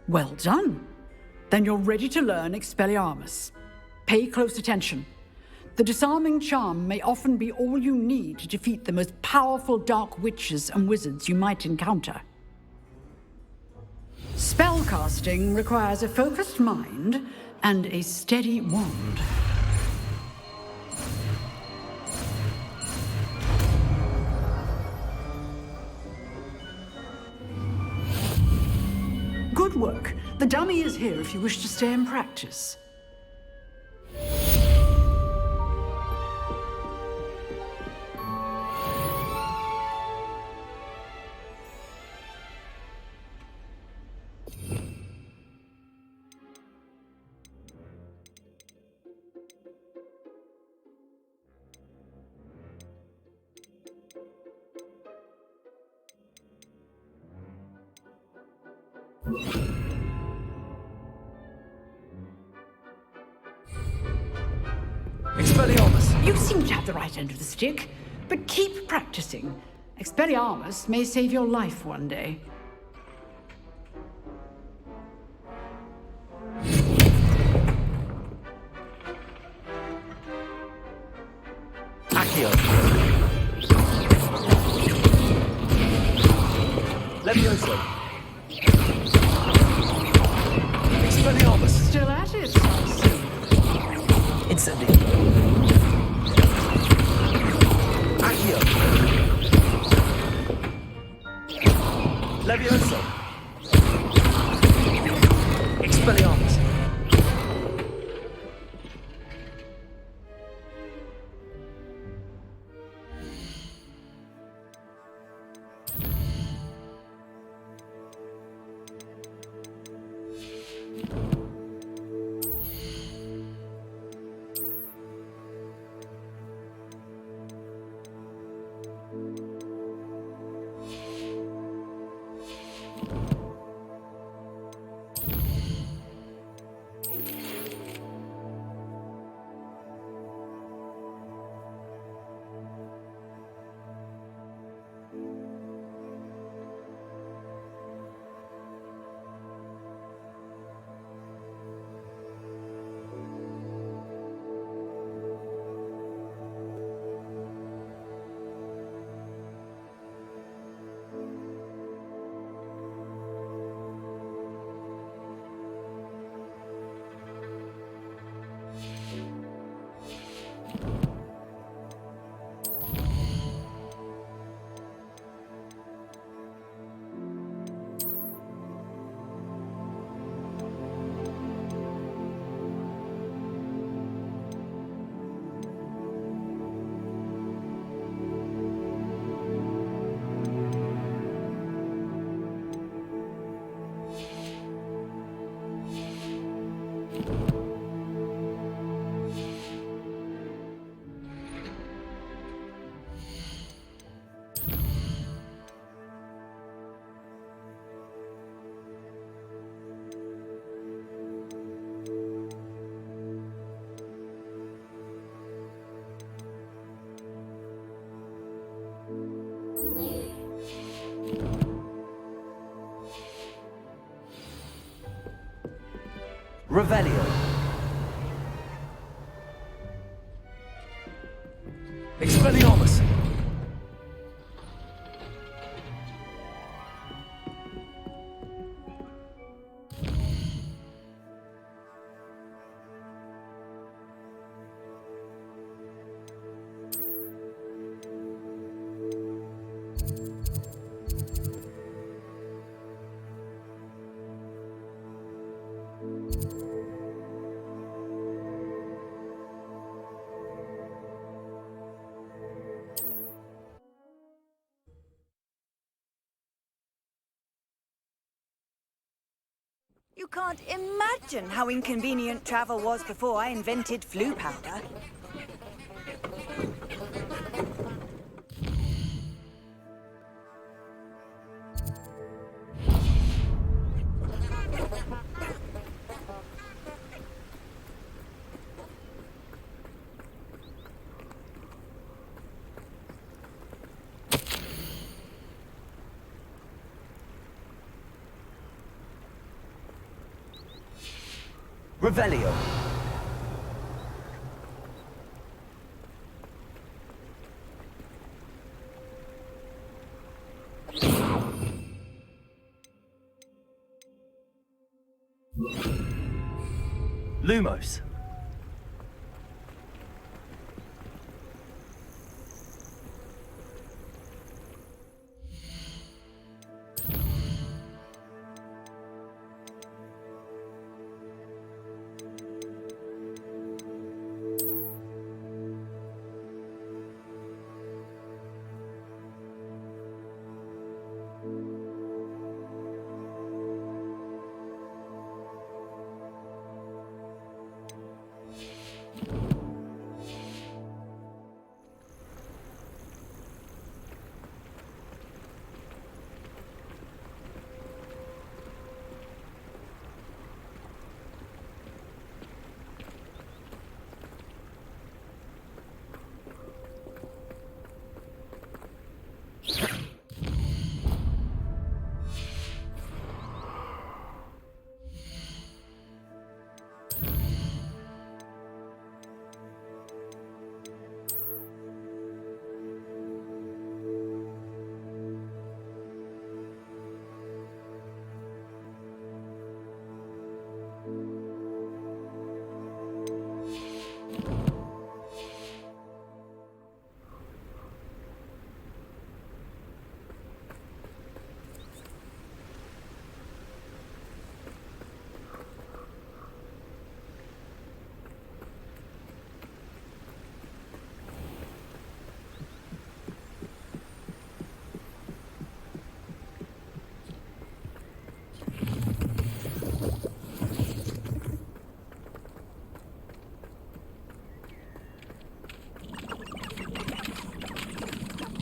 Well done. Then you're ready to learn Expelliarmus. Pay close attention. The disarming charm may often be all you need to defeat the most powerful dark witches and wizards you might encounter. Spellcasting requires a focused mind and a steady wand. Good work. The dummy is here if you wish to stay and practice. Expelliarmus! You seem to have the right end of the stick, but keep practicing. Expelliarmus may save your life one day. Accio! Levioso! Expelliarmus! Still at it, I see. Incendio! Accio! Levioso! Expelliarmus! Revelio. Expelliarmus. You can't imagine how inconvenient travel was before I invented flu powder. Revelio. Lumos.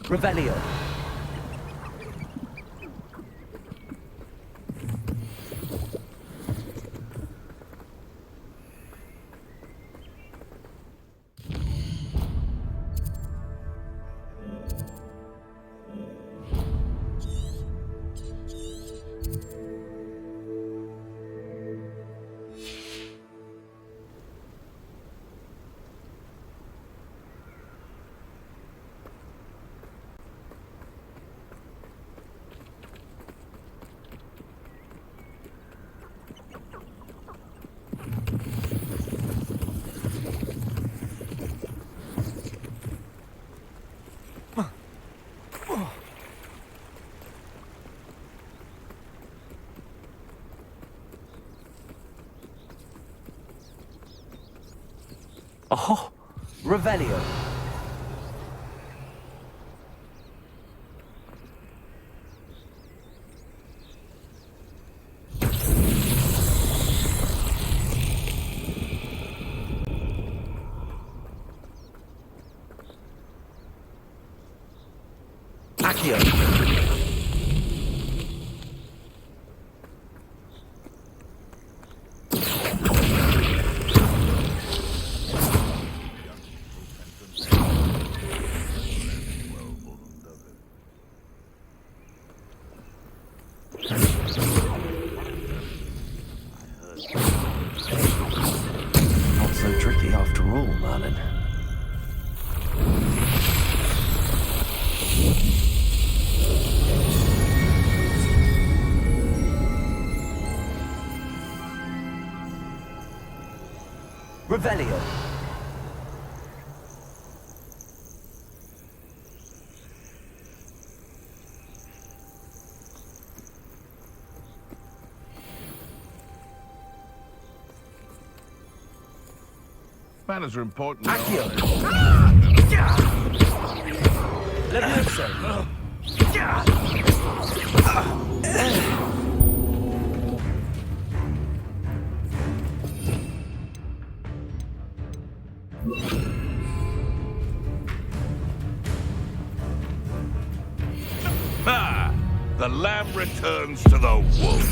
Revelio. Oh, Revelio. Accio. Not so tricky after all, Merlin. Revelio. Manners are important. Accio. Levioso. Ah, the lamb returns to the wolf.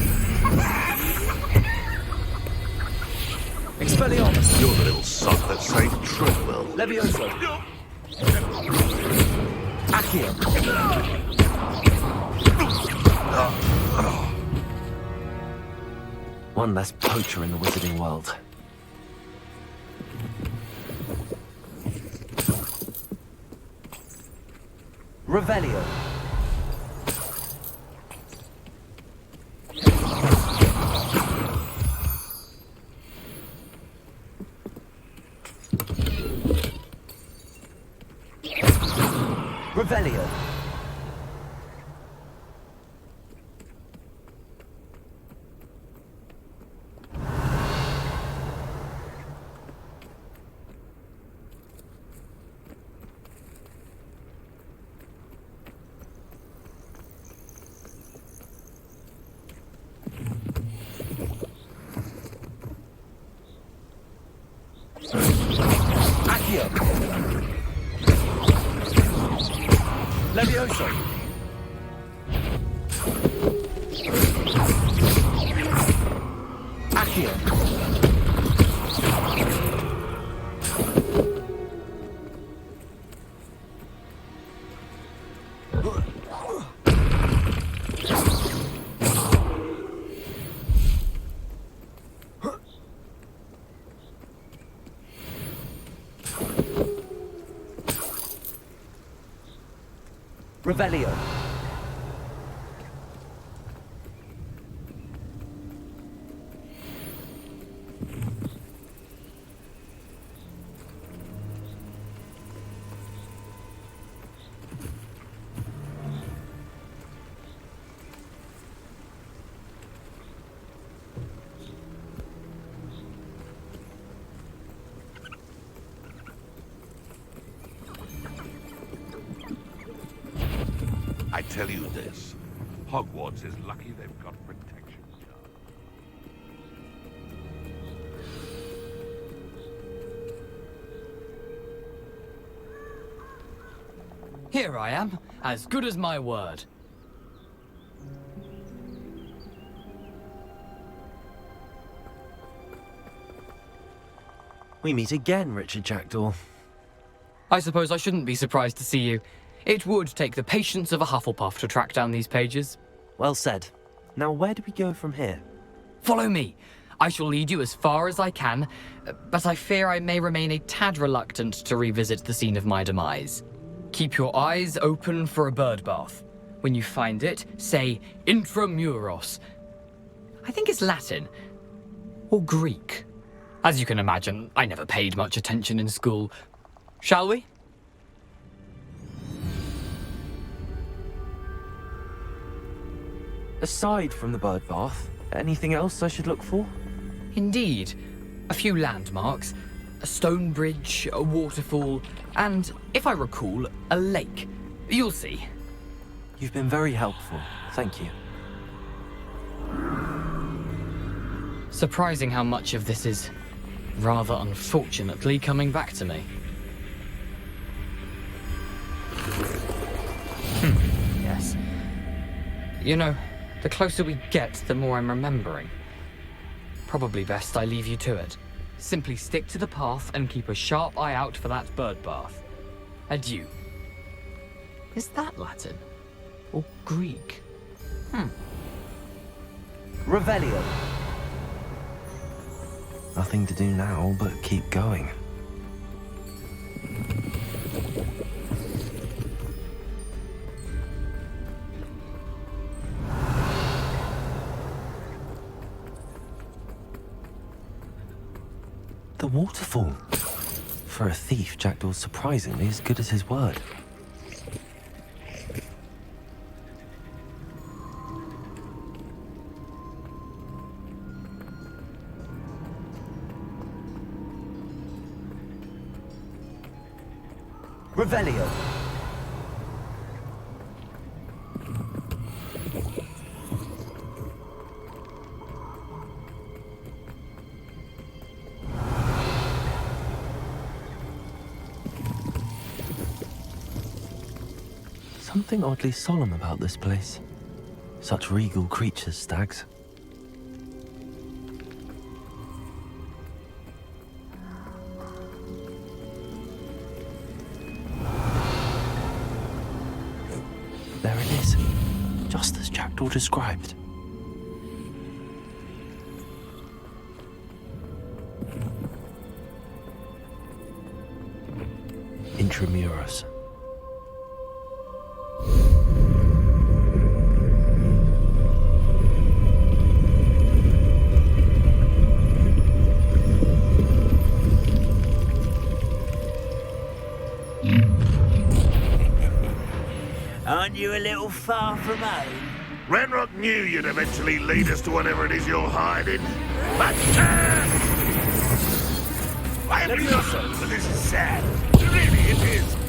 Expelliarmus. You're the little sod that saved Treadwell. Levioso. Accio. One less poacher in the wizarding world. Revelio. Revelio. Accio. Levioso. Accio. Revelio. I tell you this, Hogwarts is lucky they've got protection. Here I am, as good as my word. We meet again, Richard Jackdaw. I suppose I shouldn't be surprised to see you. It would take the patience of a Hufflepuff to track down these pages. Well said. Now where do we go from here? Follow me. I shall lead you as far as I can, but I fear I may remain a tad reluctant to revisit the scene of my demise. Keep your eyes open for a bird bath. When you find it, say intramuros. I think it's Latin. Or Greek. As you can imagine, I never paid much attention in school. Shall we? Aside from the bird bath, anything else I should look for? Indeed. A few landmarks, a stone bridge, a waterfall, and, if I recall, a lake. You'll see. You've been very helpful. Thank you. Surprising how much of this is, rather unfortunately, coming back to me. Yes. You know, the closer we get, the more I'm remembering. Probably best I leave you to it. Simply stick to the path and keep a sharp eye out for that bird bath. Adieu. Is that Latin? Or Greek? Revelio. Nothing to do now but keep going. The waterfall. For a thief, Jackdaw's surprisingly as good as his word. Revelio. Something oddly solemn about this place. Such regal creatures, stags. There it is, just as Jackdaw described. Intramuros. Aren't you a little far from home? Ranrock knew you'd eventually lead us to whatever it is you're hiding. But I have to be honest, but this is sad. Really, it is.